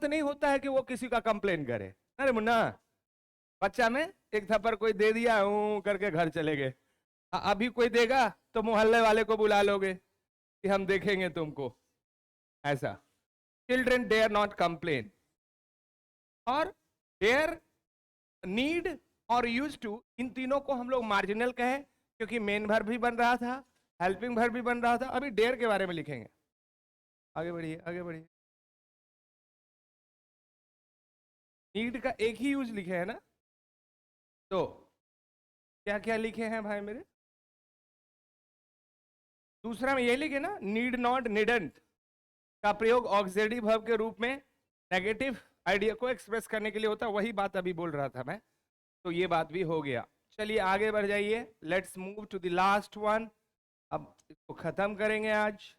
नहीं होता है कि वो किसी का कंप्लेन करे। अरे मुन्ना, बच्चा में एक थप्पड़ कोई दे दिया हूं करके घर चले गए, अभी कोई देगा तो मोहल्ले वाले को बुला लोगे कि हम देखेंगे तुमको। ऐसा चिल्ड्रन डेयर नॉट कंप्लेन, और डेयर, नीड और यूज टू, इन तीनों को हम लोग मार्जिनल कहे क्योंकि मेन वर्ब भी बन रहा था, हेल्पिंग वर्ब भी बन रहा था। अभी डेयर के बारे में लिखेंगे। आगे बढ़िए, आगे बढ़िए। नीड का एक ही यूज लिखे है ना, तो क्या क्या लिखे हैं भाई मेरे? दूसरा में ये लिखे ना, नीड नॉट, नीडंट का प्रयोग ऑक्सिलरी वर्ब के रूप में नेगेटिव आइडिया को एक्सप्रेस करने के लिए होता है, वही बात अभी बोल रहा था मैं, तो ये बात भी हो गया। चलिए आगे बढ़ जाइए, let's move to the last one. अब इसको खत्म करेंगे आज।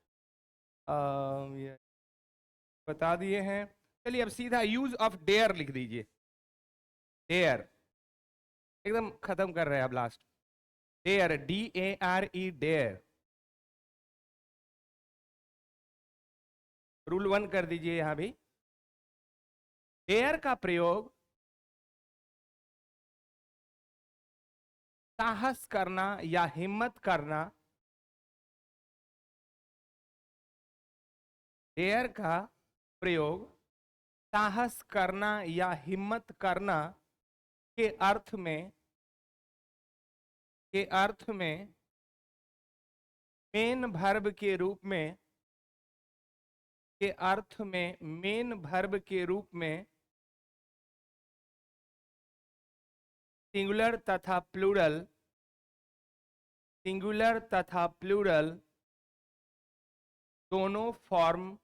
ये बता दिए हैं। चलिए अब सीधा यूज ऑफ डेयर लिख दीजिए। डेयर एकदम खत्म कर रहे हैं अब last. Dare, DARE, dare. Rule 1 कर दीजिए यहां भी। डेयर का प्रयोग साहस करना या हिम्मत करना, डेयर का प्रयोग साहस करना या हिम्मत करना के अर्थ में, मेन वर्ब के रूप में, के अर्थ में मेन वर्ब के रूप में सिंगुलर तथा प्लूरल, सिंगुलर तथा प्लूरल दोनों फॉर्म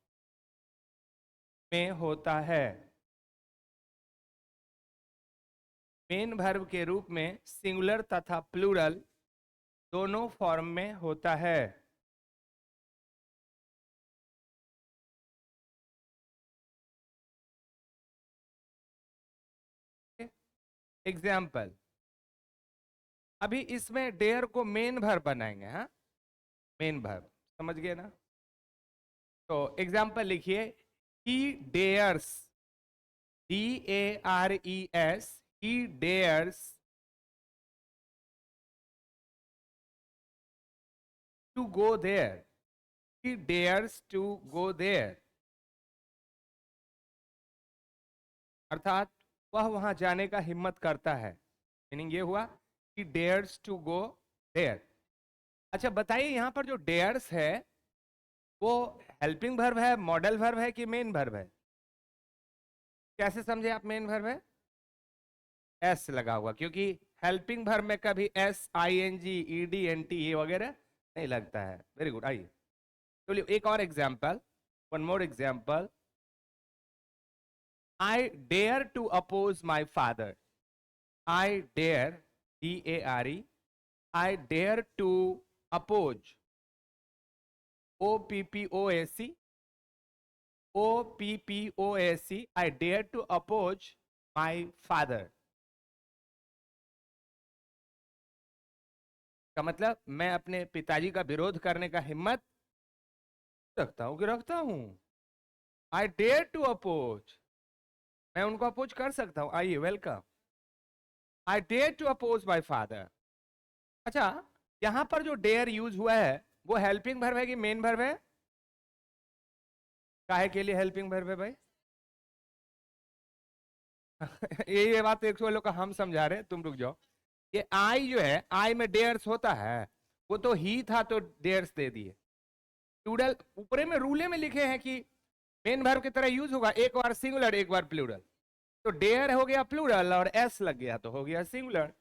में होता है। मेन वर्ब के रूप में सिंगुलर तथा प्लूरल दोनों फॉर्म में होता है। एग्जाम्पल, अभी इसमें डेयर को मेन वर्ब बनाएंगे। हाँ, मेन वर्ब समझ गए ना? तो एग्जाम्पल लिखिए, ही dares, DARES, he dares to go there, he dares to go there, अर्थात वह वहां जाने का हिम्मत करता है। मीनिंग ये हुआ कि डेयर्स टू गो देयर। अच्छा बताइए, यहां पर जो डेयर्स है वो हेल्पिंग वर्ब है, मॉडल वर्ब है कि मेन वर्ब है? कैसे समझे आप मेन वर्ब है? एस लगा हुआ, क्योंकि हेल्पिंग वर्ब में कभी SING ED NT ये वगैरह नहीं लगता है। Very good. आइए चलिए एक और example, one more example. I dare to oppose my father. I dare, DARE, I dare to oppose, OPPOSE, OPPOSE, I dare to oppose my father। का मतलब मैं अपने पिताजी का विरोध करने का हिम्मत रखता हूं कि रखता हूं। I dare to oppose, मैं उनको अपोज कर सकता हूं। आइए, welcome. I dare to oppose my father। अच्छा, यहां पर जो डेयर यूज हुआ है वो हेल्पिंग वर्ब है कि मेन वर्ब है? काहे के लिए हेल्पिंग वर्ब है भाई? ये बात तो एक लोग का हम समझा रहे, तुम रुक जाओ। ये आई जो है, आई में डेयर्स होता है, वो तो ही था तो डेयर्स दे दिए। प्लूरल ऊपरे में रूले में लिखे हैं कि मेन वर्ब की तरह यूज होगा, एक बार सिंगुलर एक बार प्लूरल, तो डेयर हो गया प्लूरल और एस लग गया तो हो गया सिंगुलर।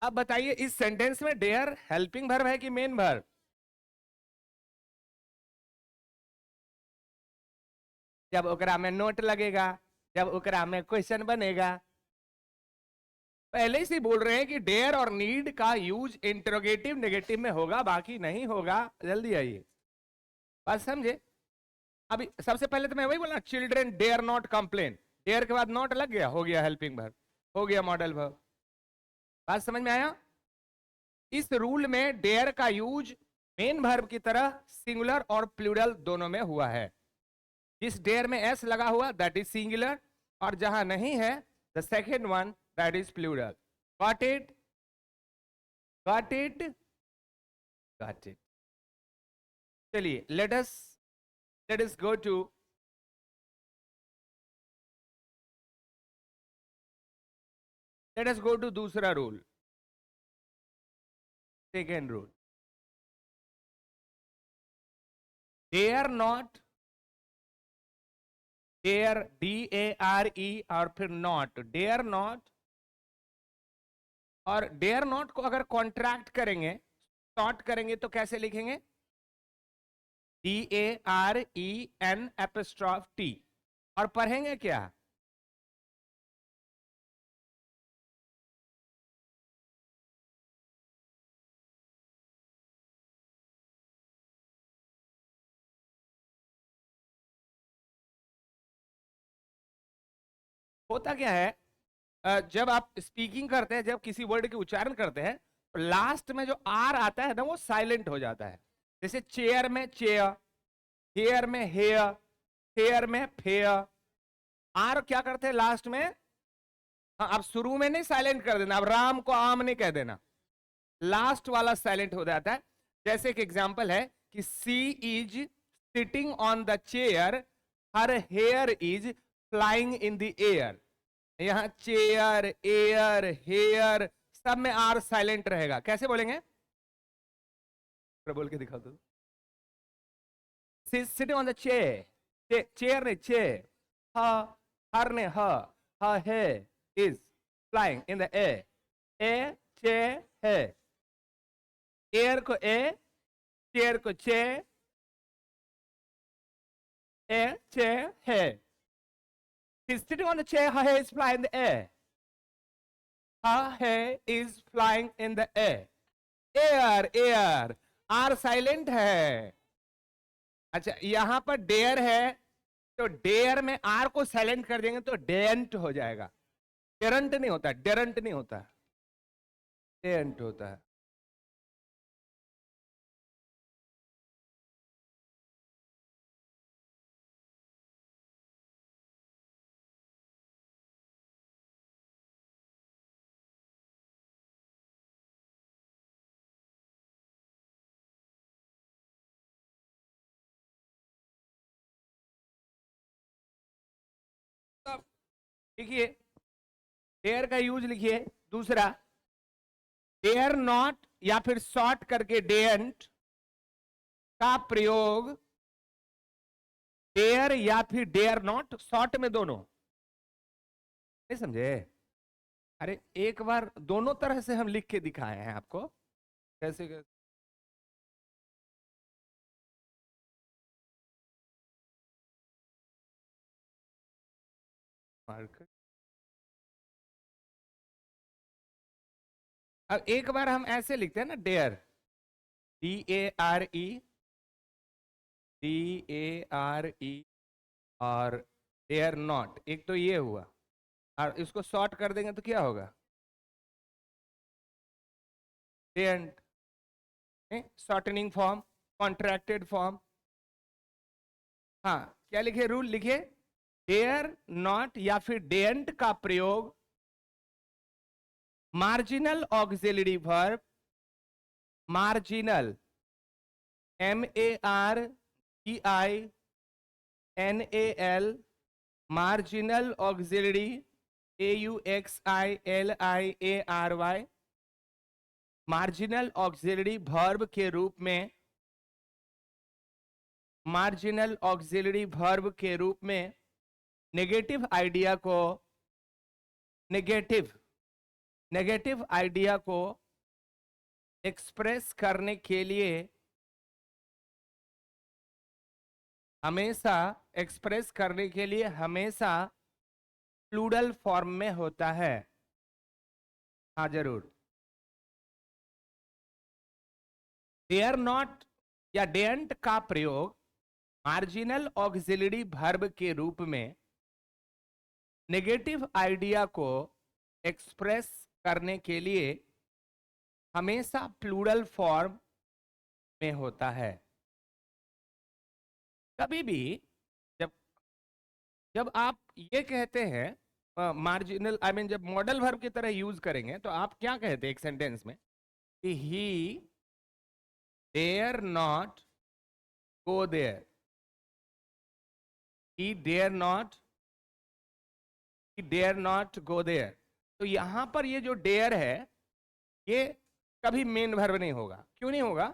अब बताइए इस सेंटेंस में डेयर हेल्पिंग वर्ब है कि मेन वर्ब? जब ओकरा में नोट लगेगा, जब ओकरा में क्वेश्चन बनेगा। पहले से बोल रहे हैं कि डेयर और नीड का यूज इंटरोगेटिव नेगेटिव में होगा, बाकी नहीं होगा। जल्दी आइए, बात समझे? अभी सबसे पहले तो मैं वही बोला, children dare not complain, dare के बाद नॉट लग गया, हो गया हेल्पिंग वर्ब, हो गया मॉडल वर्ब। बात समझ में आया? इस रूल में डेयर का यूज मेन वर्ब की तरह सिंगुलर और प्लूरल दोनों में हुआ है। जिस डेयर में एस लगा हुआ दैट इज सिंगुलर, और जहां नहीं है the second one that is plural. Got it? Got it? Got it. चलिए लेट अस गो टू दूसरा rule, second rule. Dare not, dare DARE और फिर नॉट, डेयर नॉट। और डेयर नॉट को अगर कॉन्ट्रैक्ट करेंगे, शॉर्ट करेंगे तो कैसे लिखेंगे? DAREN''T। और पढ़ेंगे क्या? होता क्या है, जब आप स्पीकिंग करते हैं, जब किसी वर्ड के उच्चारण करते हैं, तो लास्ट में जो आर आता है ना वो साइलेंट हो जाता है। जैसे चेयर में चेयर, हेयर में हेयर, फेयर में फेयर। आर क्या करते हैं लास्ट में? हाँ, अब शुरू में नहीं साइलेंट कर देना, अब राम को आम नहीं कह देना, लास्ट वाला साइलेंट हो जाता है। जैसे एक एग्जांपल है कि she is sitting on the chair, her hair is flying in the air. यहां चेयर, एयर, हेयर सब में आर साइलेंट रहेगा। कैसे बोलेंगे? बोल के दिखा दो। Sitting on the chair, chair ने चेयर, हर ने hair is flying in the air, A चे है, एयर को ए, चेयर को चे, ए चे है। He's sitting on the chair, her hair is flying in the air. Her hair is flying in the air. Air, air. R silent है। अच्छा, यहां पर डेयर है, तो डेयर में आर को साइलेंट कर देंगे तो डेंट हो जाएगा। डेरंट नहीं होता, डेरंट नहीं होता, डेंट होता है। देखिए, डेयर का यूज लिखिए। दूसरा, डेयर नॉट या फिर शॉर्ट करके डेंट का प्रयोग डेयर या फिर डेयर नॉट, शॉर्ट में दोनों। नहीं समझे? अरे एक बार दोनों तरह से हम लिख के दिखाए हैं आपको, कैसे कैसे। मार्कर। अब एक बार हम ऐसे लिखते हैं ना, डेयर, DARE, DARE, और डेयर नॉट, एक तो ये हुआ, और इसको शॉर्ट कर देंगे तो क्या होगा? Daren't. Shortening form, contracted form. हाँ, क्या लिखे? रूल लिखे, डेयर नॉट या फिर डेंट का प्रयोग marginal auxiliary verb, marginal, MARGINAL, marginal auxiliary, AUXILIARY, marginal auxiliary verb के रूप में, मार्जिनल ऑक्सिलरी वर्ब के रूप में नेगेटिव आइडिया को, नेगेटिव आइडिया को एक्सप्रेस करने के लिए हमेशा, एक्सप्रेस करने के लिए हमेशा प्लूरल फॉर्म में होता है। हाँ जरूर। डेयर नॉट या डेंट का प्रयोग मार्जिनल ऑक्सिलरी वर्ब के रूप में नेगेटिव आइडिया को एक्सप्रेस करने के लिए हमेशा प्लूरल फॉर्म में होता है। कभी भी जब जब आप ये कहते हैं मार्जिनल, आई मीन जब मॉडल वर्ब की तरह यूज करेंगे तो आप क्या कहते हैं एक सेंटेंस में कि he dare not go there, he dare not, he dare not go there। तो यहां पर ये जो डेयर है ये कभी मेन वर्ब नहीं होगा। क्यों नहीं होगा?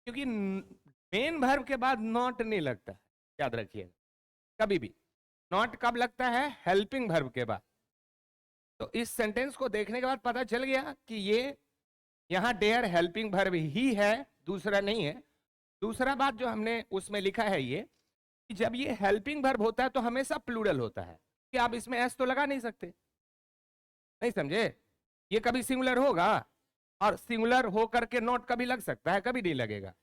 क्योंकि मेन वर्ब के बाद नॉट नहीं लगता है, याद रखिए कभी भी। नॉट कब लगता है? हेल्पिंग वर्ब के बाद। तो इस सेंटेंस को देखने के बाद पता चल गया कि ये यहां डेयर हेल्पिंग वर्ब ही है, दूसरा नहीं है। दूसरा बात जो हमने उसमें लिखा है ये कि जब ये हेल्पिंग वर्ब होता है तो हमेशा प्लूरल होता है, कि आप इसमें एस तो लगा नहीं सकते। नहीं समझे? ये कभी सिंगुलर होगा, और सिंगुलर हो करके नॉट कभी लग सकता है, कभी नहीं लगेगा।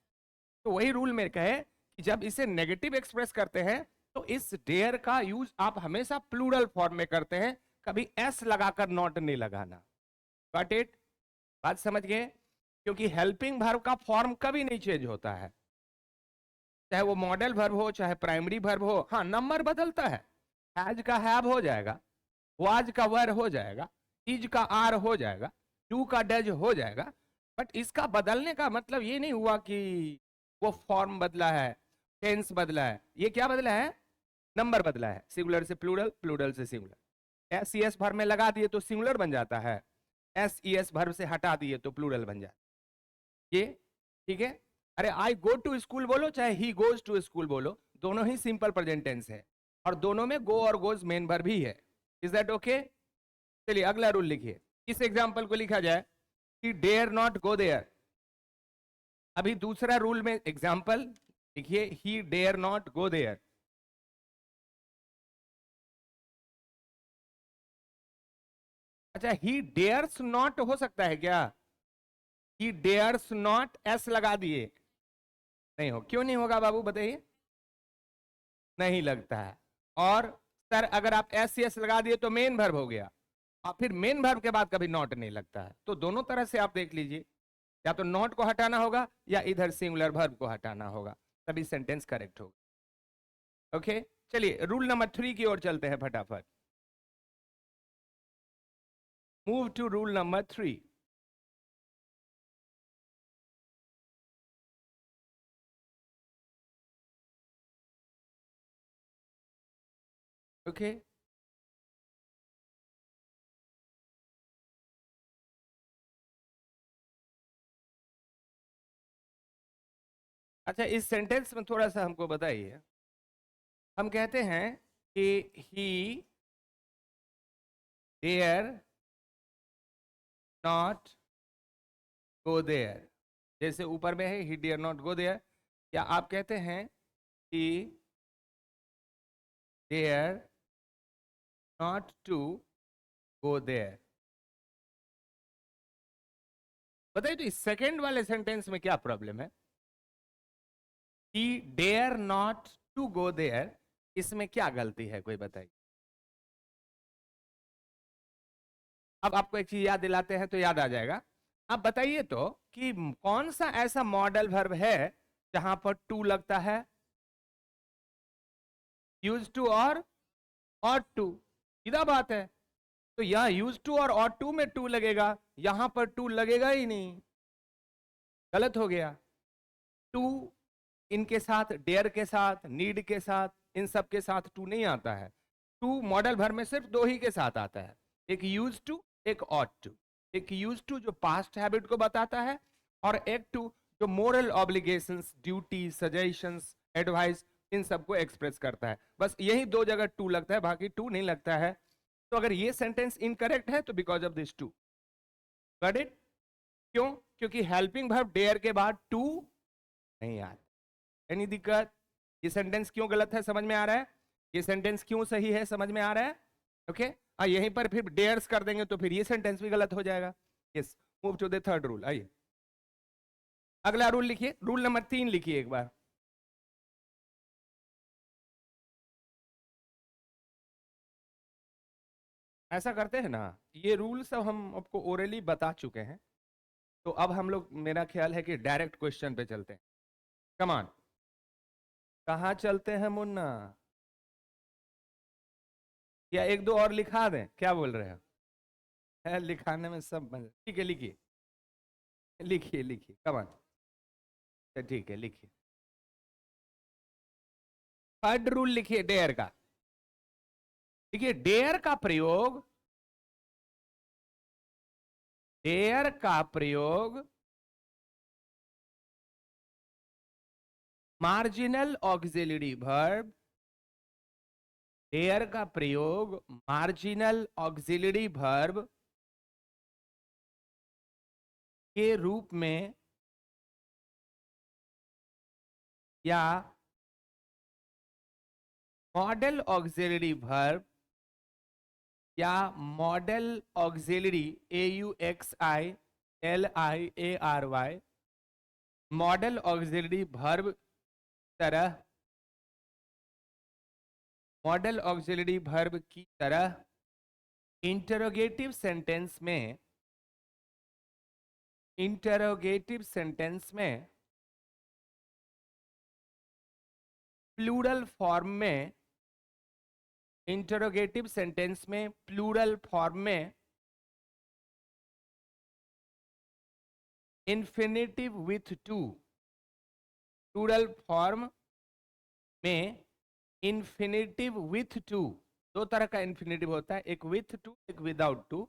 तो वही रूल में कहे कि जब इसे नेगेटिव एक्सप्रेस करते हैं तो इस डेयर का यूज आप हमेशा प्लूरल फॉर्म में करते हैं, कभी एस लगाकर नॉट नहीं लगाना। Got it? बात समझ गए? क्योंकि हेल्पिंग वर्ब का फॉर्म कभी नहीं चेंज होता है, चाहे वो मॉडल वर्ब हो चाहे प्राइमरी वर्ब हो। हाँ, नंबर बदलता है, हैज का हैव हो जाएगा, वाज का वर हो जाएगा, इज का आर हो जाएगा, डू का डज हो जाएगा। बट इसका बदलने का मतलब ये नहीं हुआ कि वो फॉर्म बदला है, टेंस बदला है। ये क्या बदला है? नंबर बदला है। सिंगुलर से प्लूरल, प्लूरल से singular. S E S verb में लगा दिए तो सिंगुलर बन जाता है, एस ई एस वर्ब से हटा दिए तो प्लूरल बन जाता है। ये ठीक है? अरे आई गो टू स्कूल बोलो चाहे ही गोज टू स्कूल बोलो, दोनों ही सिंपल प्रेजेंट टेंस है, और दोनों में गो और गोज मेन वर्ब ही है। Is that okay? चलिए अगला रूल लिखिए। इस एग्जांपल को लिखा जाए कि डेयर नॉट गो देयर। अभी दूसरा रूल में एग्जांपल लिखिए, he dare not go there. अच्छा, ही डेयर्स नॉट हो सकता है क्या? ही डेयर्स नॉट एस लगा दिए, नहीं हो। क्यों नहीं होगा बाबू बताइए? नहीं लगता है। और सर अगर आप एस एस लगा दिए तो मेन वर्ब हो गया, और फिर मेन वर्ब के बाद कभी नॉट नहीं लगता है। तो दोनों तरह से आप देख लीजिए, या तो नॉट को हटाना होगा या इधर सिंगुलर वर्ब को हटाना होगा, तभी सेंटेंस करेक्ट होगा। ओके, चलिए रूल नंबर 3 की ओर चलते हैं फटाफट। Move to rule number 3। Okay, अच्छा इस सेंटेंस में थोड़ा सा हमको बताइए। हम कहते हैं कि he dare not go there, जैसे ऊपर में है he dare not go there, क्या आप कहते हैं कि dare not to go there? बताइए तो इस सेकेंड वाले सेंटेंस में क्या प्रॉब्लम है? He dare not to go there, इसमें क्या गलती है कोई बताइए। अब आपको एक चीज याद दिलाते हैं तो याद आ जाएगा। आप बताइए तो कि कौन सा ऐसा मॉडल वर्ब है जहां पर टू लगता है? यूज टू और टू, सीधा बात है। तो यहां यूज टू और टू में टू लगेगा, यहां पर टू लगेगा ही नहीं, गलत हो गया। टू इनके साथ, डेयर के साथ, नीड के साथ, इन सब के साथ टू नहीं आता है। टू मॉडल भर में सिर्फ दो ही के साथ आता है, एक यूज टू, एक ऑट टू। एक यूज टू जो पास्ट हैबिट को बताता है, और एक टू जो moral obligations, duty, suggestions, advice, इन सबको एक्सप्रेस करता है। बस यही दो जगह टू लगता है, बाकी टू नहीं लगता है। तो अगर ये सेंटेंस इनकरेक्ट है तो because of this to. Got it? क्यों? क्योंकि हेल्पिंग वर्ब डेयर के बाद टू नहीं आता। एनी दिक्कत? ये सेंटेंस क्यों गलत है समझ में आ रहा है? ये सेंटेंस क्यों सही है समझ में आ रहा है? ओके, यहीं पर फिर डेयर्स कर देंगे तो फिर ये सेंटेंस भी गलत हो जाएगा। Yes, move to the third rule. आइए अगला रूल लिखिए, रूल नंबर 3 लिखिए एक बार। ऐसा करते हैं ना, ये रूल सब हम आपको ओरली बता चुके हैं, तो अब हम लोग, मेरा ख्याल है कि डायरेक्ट क्वेश्चन पे चलते हैं। कमान, कहाँ चलते हैं मुन्ना? या एक दो और लिखा दें, क्या बोल रहे हो? है लिखाने में सब मजा। ठीक है, लिखिए लिखिए लिखिए, कमान। ठीक है, लिखिए। थर्ड रूल लिखिए डेयर का। देखिए, डेयर का प्रयोग मार्जिनल ऑक्सिलरी वर्ब, डेयर का प्रयोग मार्जिनल ऑक्सिलरी वर्ब के रूप में या मॉडल ऑक्सिलरी वर्ब या modal auxiliary AUXILIARY modal auxiliary verb तरह, मॉडल ऑक्सिलरी वर्ब की तरह इंटरोगेटिव सेंटेंस में प्लूरल फॉर्म में इंटरोगेटिव सेंटेंस में प्लूरल फॉर्म में infinitive with to, plural form में इंफिनिटिव विथ टू, दो तरह का इंफिनिटिव होता है, एक विथ टू एक without to.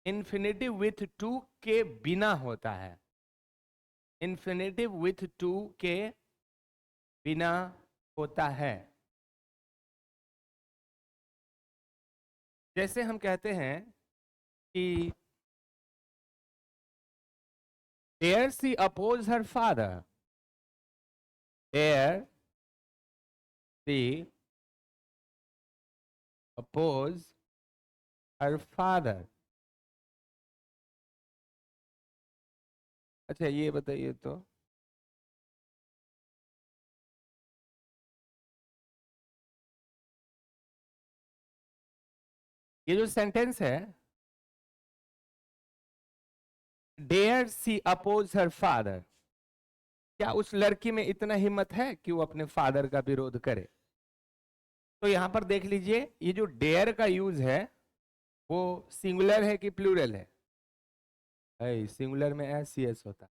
Infinitive with to के बिना होता है, इंफिनिटिव विथ टू के बिना होता है। जैसे हम कहते हैं कि dare she oppose her father, dare she oppose her father. अच्छा, ये बताइए तो, ये जो सेंटेंस है, dare she oppose her father, क्या उस लड़की में इतना हिम्मत है कि वो अपने फादर का विरोध करे? तो यहां पर देख लीजिए, ये जो डेयर का यूज है वो सिंगुलर है कि प्लूरल है? सिंगुलर में SCS होता है।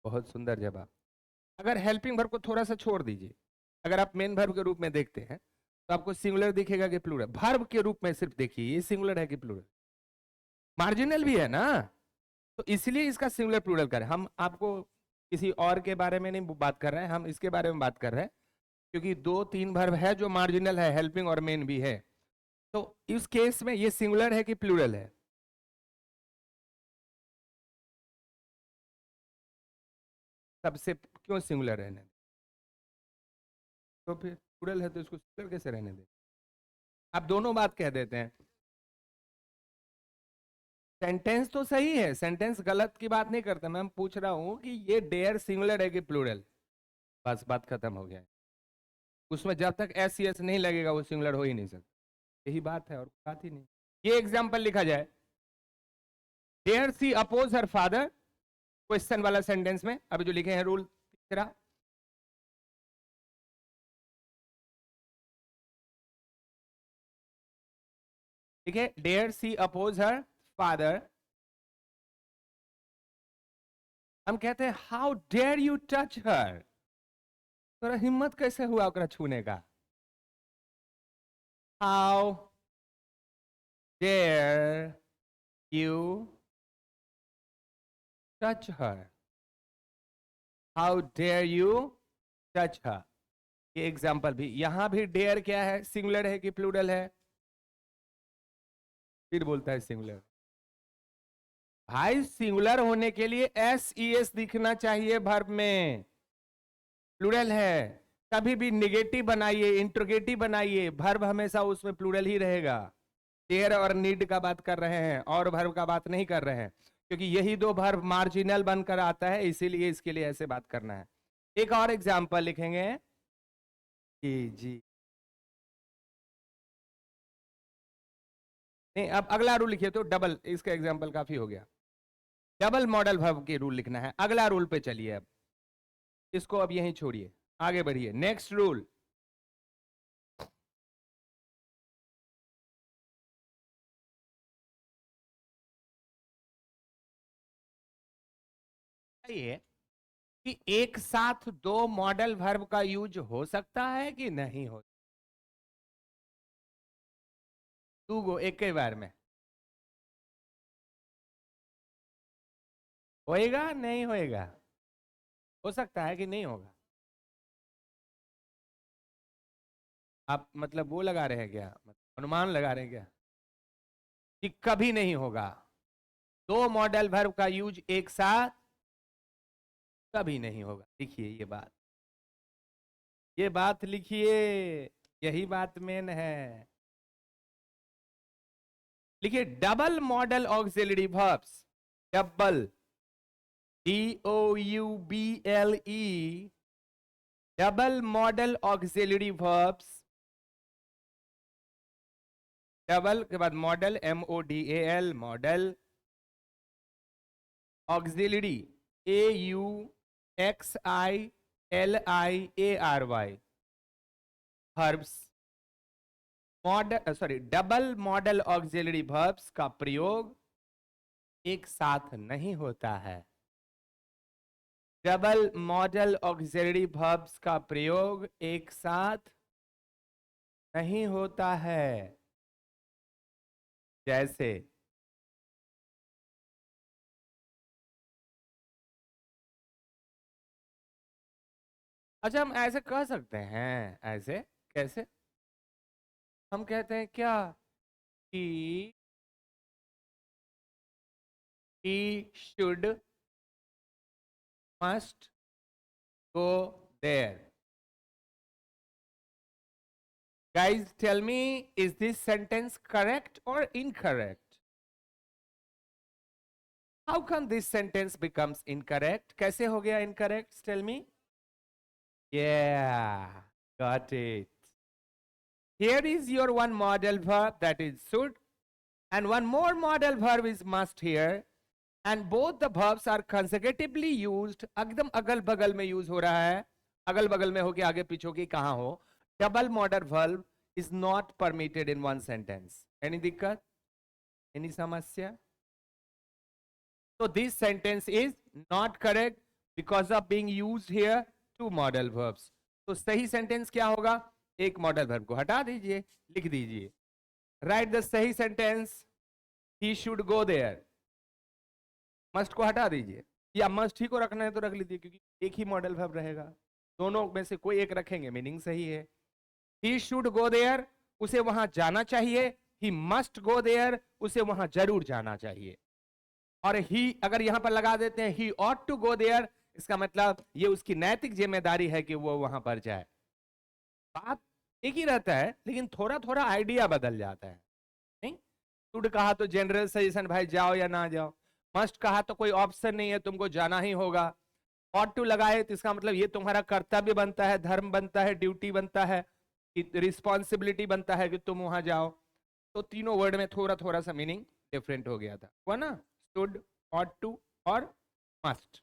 बहुत सुंदर जवाब। अगर हेल्पिंग वर्ब को थोड़ा सा छोड़ दीजिए, अगर आप मेन वर्ब के रूप में देखते हैं तो आपको सिंगुलर दिखेगा कि प्लूरल? वर्ब के रूप में सिर्फ देखिए, ये सिंगुलर है कि प्लूरल? मार्जिनल भी है ना, तो इसलिए इसका सिंगुलर प्लूरल करें। हम आपको किसी और के बारे में नहीं बात कर रहे हैं, हम इसके बारे में बात कर रहे हैं, क्योंकि दो तीन वर्ब है जो मार्जिनल है, हेल्पिंग और मेन भी है। तो इस केस में ये सिंगुलर है कि प्लूरल है? सबसे क्यों सिंगुलर रहने? तो फिर प्लूरल है तो इसको सिंगुलर कैसे रहने दे? आप दोनों बात कह देते हैं। सेंटेंस तो सही है, सेंटेंस गलत की बात नहीं करते, मैं पूछ रहा हूं कि ये डेयर सिंगुलर है कि प्लूरल? बस बात खत्म हो गया। उसमें जब तक SCS नहीं लगेगा वो सिंगुलर हो ही नहीं सकता, यही बात है और बात ही नहीं। ये एग्जाम्पल लिखा जाए, dare she oppose her father, question वाला सेंटेंस में अभी जो लिखे हैं रूल तीसरा, ठीक है, dare she oppose her father. हम कहते हैं how dare you touch her, तोरा हिम्मत कैसे हुआ ओकरा छूने का? How dare you touch her, how dare you touch her. ये एग्जाम्पल भी, यहां भी डेयर क्या है, सिंगुलर है कि प्लूरल है? फिर बोलता है सिंगुलर। भाई सिंगुलर होने के लिए SES दिखना चाहिए वर्ब में, प्लूरल है। कभी भी निगेटिव बनाइए, इंट्रोगेटिव बनाइए, वर्ब हमेशा उसमें प्लूरल ही रहेगा। डेयर और नीड का बात कर रहे हैं और वर्ब का बात नहीं कर रहे हैं, क्योंकि यही दो वर्ब मार्जिनल बनकर आता है, इसीलिए इसके लिए ऐसे बात करना है। एक और एग्जाम्पल लिखेंगे जी जी। नहीं, अब अगला रूल लिखिए तो, डबल, इसका एग्जाम्पल काफी हो गया। डबल मॉडल वर्ब के रूल लिखना है, अगला रूल पे चलिए। अब इसको अब यहीं छोड़िए, आगे बढ़िए। नेक्स्ट रूल, ये कि एक साथ दो मॉडल वर्ब का यूज हो सकता है कि नहीं हो? टू गो एक ही बार में होएगा नहीं होएगा? हो सकता है कि नहीं होगा? आप मतलब वो लगा रहे हैं क्या, अनुमान लगा रहे हैं क्या कि कभी नहीं होगा? दो मॉडल वर्ब का यूज एक साथ कभी नहीं होगा। लिखिए ये बात लिखिए, यही बात मेन है। लिखिए double model auxiliary verbs, double, DOUBLE, double model auxiliary verbs, double के बाद model MODAL, model auxiliary AUXILIARY verbs, model double model auxiliary verbs का प्रयोग एक साथ नहीं होता है। डबल मॉडल ऑक्सिलरी वर्ब्स का प्रयोग एक साथ नहीं होता है। जैसे अच्छा, हम ऐसे कह सकते हैं, ऐसे कैसे? हम कहते हैं क्या कि he should, must go there. Guys, tell me, is this sentence correct or incorrect? How come this sentence becomes incorrect? कैसे हो गया incorrect? Tell me. Yeah, got it. Here is your one model verb, that is should, and one more model verb is must here, and both the verbs are consecutively used. एकदम अगल बगल में use हो रहा है, अगल बगल में हो कि आगे पीछे की कहां हो. Double modal verb is not permitted in one sentence. Any दिक्कत? Any समस्या? So this sentence is not correct because of being used here two model verbs. तो सही sentence क्या होगा? एक model verb को हटा दीजिए, लिख दीजिए. Write the सही sentence. He should go there. Must को हटा दीजिए, या must ही को रखना है तो रख लीजिए, क्योंकि एक ही model verb रहेगा. दोनों में से कोई एक रखेंगे, मीनिंग सही है. He should go there, उसे वहां जाना चाहिए. He must go there, उसे वहां जरूर जाना चाहिए. और ही अगर यहां पर लगा देते हैं, ही ought to go there, इसका मतलब ये उसकी नैतिक जिम्मेदारी है कि वो वहां पर जाए. बात एक ही रहता है, लेकिन थोड़ा थोड़ा आइडिया बदल जाता है. नहीं, शुड कहा तो जनरल सजेशन, भाई जाओ या ना जाओ. मस्ट कहा तो कोई ऑप्शन नहीं है, तुमको जाना ही होगा. ought to लगाए तो इसका मतलब ये तुम्हारा कर्तव्य बनता है, धर्म बनता है, ड्यूटी बनता है, रिस्पॉन्सिबिलिटी बनता है कि तुम वहां जाओ. तो तीनों वर्ड में थोड़ा थोड़ा सा मीनिंग डिफरेंट हो गया था, हुआ ना? should, ought to और must.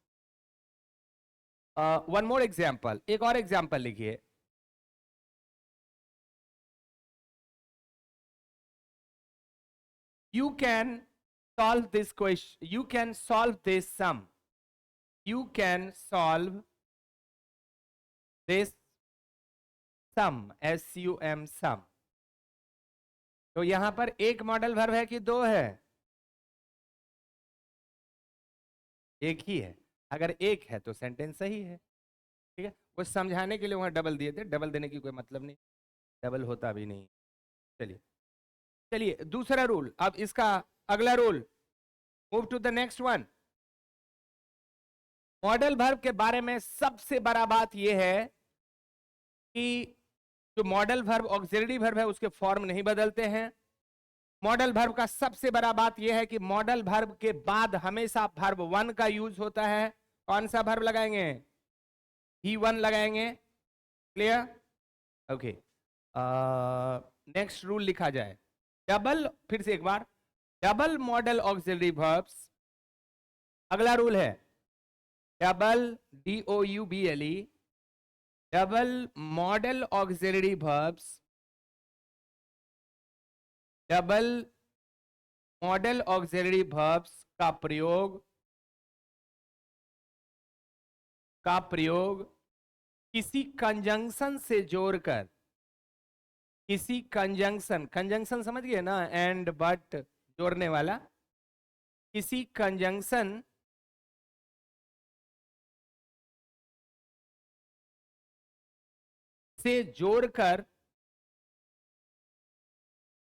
वन मोर एग्जाम्पल, एक और एग्जाम्पल लिखिए. You can solve this question. You can solve this sum. You can solve this sum. SUM sum. तो यहां पर एक मॉडल वर्ब है कि दो है? एक ही है. अगर एक है तो सेंटेंस सही है. ठीक है, वो समझाने के लिए वहां डबल दिए थे. डबल देने की कोई मतलब नहीं, डबल होता भी नहीं. चलिए चलिए, दूसरा रूल. अब इसका अगला rule, move to the next one. Modal verb के बारे में सबसे बड़ा बात यह है कि जो मॉडल वर्ब ऑक्सिलरी वर्ब है उसके फॉर्म नहीं बदलते हैं. मॉडल वर्ब का सबसे बड़ा बात यह है कि मॉडल वर्ब के बाद हमेशा वर्ब वन का यूज होता है. कौन सा वर्ब लगाएंगे? ही वन लगाएंगे. क्लियर? ओके, नेक्स्ट रूल लिखा जाए. डबल, फिर से एक बार, डबल मॉडल ऑक्सिलरी वर्ब्स, अगला रूल है double, DOUBLE, double model auxiliary verbs, double model auxiliary verbs का प्रयोग का प्रयोग किसी कंजंक्शन से जोड़कर, किसी कंजंक्शन, कंजंक्शन समझ गए ना, एंड बट जोड़ने वाला, किसी कंजंक्शन से जोड़कर,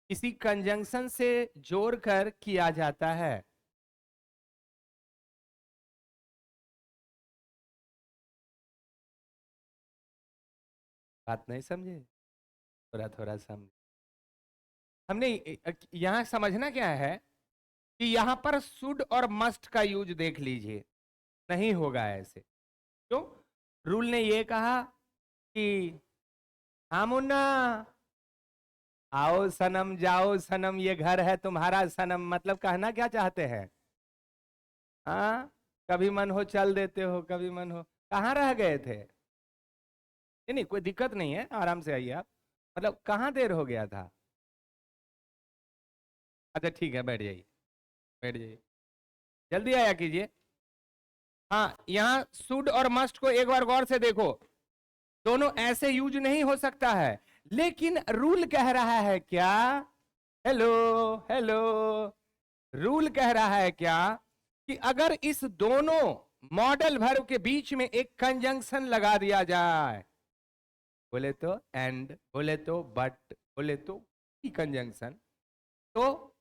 किसी कंजंक्शन से जोड़कर किया जाता है। बात नहीं समझे? थोड़ा थोड़ा समझ। हमने यहां समझना क्या है कि यहां पर शुड और मस्ट का यूज देख लीजिए, नहीं होगा ऐसे। क्यों? रूल ने ये कहा कि हाँ मुन्ना, आओ सनम जाओ सनम, ये घर है तुम्हारा सनम, मतलब कहना क्या चाहते हैं? हाँ, कभी मन हो चल देते हो, कभी मन हो। कहाँ रह गए थे? नहीं नहीं, कोई दिक्कत नहीं है, आराम से आइए आप। मतलब कहाँ देर हो गया था? अच्छा ठीक है, बैठ जाइए, बैठ जाइए, जल्दी आया कीजिए। हाँ, यहाँ शुड और मस्ट को एक बार गौर से देखो, दोनों ऐसे यूज नहीं हो सकता है, लेकिन रूल कह रहा है क्या? Hello, hello. रूल कह रहा है क्या कि अगर इस दोनों मॉडल वर्ब के बीच में एक कंजंक्शन लगा दिया जाए, बोले तो एंड, बोले तो बट, बोले तो कंजंक्शन, तो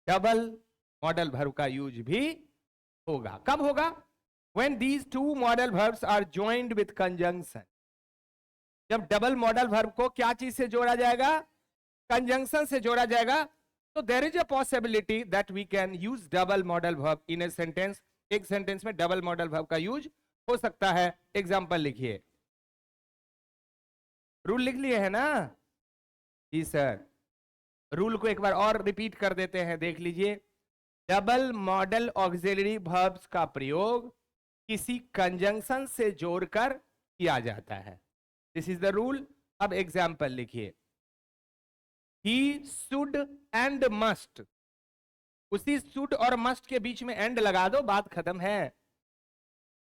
डबल मॉडल वर्ब का यूज भी होगा। कब होगा? when these two modal verbs are joined with conjunction, जब डबल मॉडल वर्ब को क्या चीज से जोड़ा जाएगा? कंजंक्शन से जोड़ा जाएगा। तो there is a possibility that we can use double modal verb in a sentence. एक सेंटेंस में डबल मॉडल वर्ब का यूज हो सकता है। एग्जांपल लिखिए। रूल लिख लिए है ना? जी सर। रूल को एक बार और रिपीट कर देते हैं, देख लीजिए। डबल मॉडल ऑक्सिलरी वर्ब्स का प्रयोग किसी कंजंक्शन से जोड़कर किया जाता है। This is the rule. अब एग्जाम्पल लिखिए। ही शुड एंड मस्ट, उसी शुड और मस्ट के बीच में एंड लगा दो, बात खत्म है।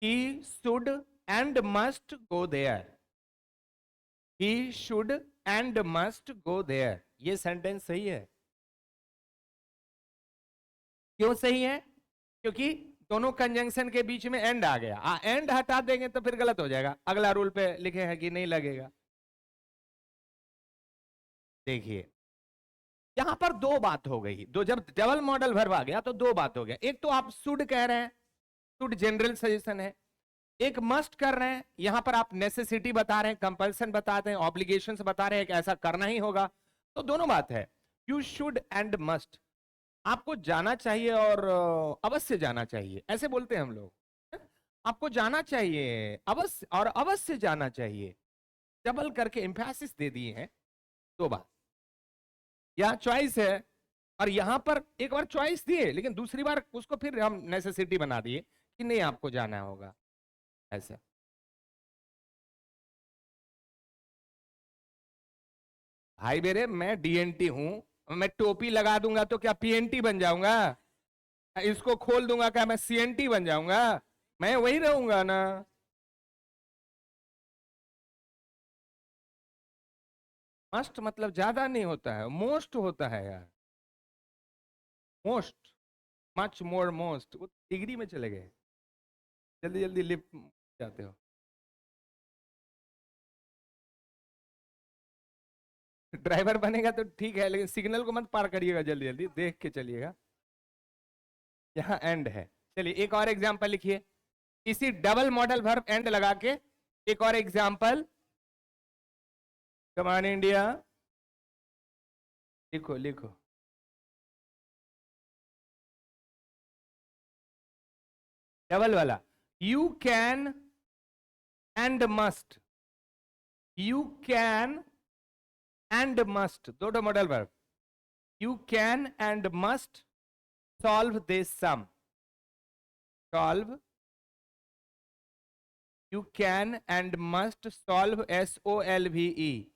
He should and must go there, he should and must go there. ये सेंटेंस सही है। क्यों सही है? क्योंकि दोनों कंजंक्शन के बीच में एंड आ गया। एंड हटा देंगे तो फिर गलत हो जाएगा। अगला रूल पे लिखे हैं कि नहीं लगेगा। देखिए, यहां पर दो बात हो गई। दो, जब डबल मॉडल वर्ब आ गया तो दो बात हो गया। एक तो आप शुड कह रहे हैं, शुड जनरल सजेशन है। एक मस्ट कर रहे हैं, यहां पर आप नेसेसिटी बता रहे हैं, कंपल्सन बताते हैं, ऑब्लिगेशंस बता रहे हैं कि ऐसा करना ही होगा। तो दोनों बात है। यू शुड एंड मस्ट, आपको जाना चाहिए और अवश्य जाना चाहिए, ऐसे बोलते हैं हम लोग। आपको जाना चाहिए अवश्य, और अवश्य जाना चाहिए, डबल करके एम्फेसिस दे दिए हैं। दो बात, यहाँ चॉइस है और यहां पर एक बार चॉइस दिए, लेकिन दूसरी बार उसको फिर हम नेसेसिटी बना दिए कि नहीं आपको जाना होगा, ऐसा। भाई मेरे, मैं डीएनटी हूं, मैं टोपी लगा दूंगा तो क्या पीएनटी बन जाऊंगा? इसको खोल दूंगा क्या मैं सीएनटी बन जाऊंगा? मैं वही रहूंगा ना। मस्ट मतलब ज्यादा नहीं होता है, मोस्ट होता है यार। मोस्ट, मच मोर मोस्ट, वो डिग्री में चले गए। जल्दी जल्दी लिप जाते हो। ड्राइवर बनेगा तो ठीक है, लेकिन सिग्नल को मत पार करिएगा, जल्दी जल्दी देख के चलिएगा। यहाँ एंड है। चलिए एक और एग्जांपल लिखिए, इसी डबल मॉडल वर्ब एंड लगा के एक और एग्जांपल। कम ऑन इंडिया, लिखो लिखो। डबल वाला, you can and must, you can and must, दो modal verb. You can and must solve this sum, solve, you can and must solve, SOLVE,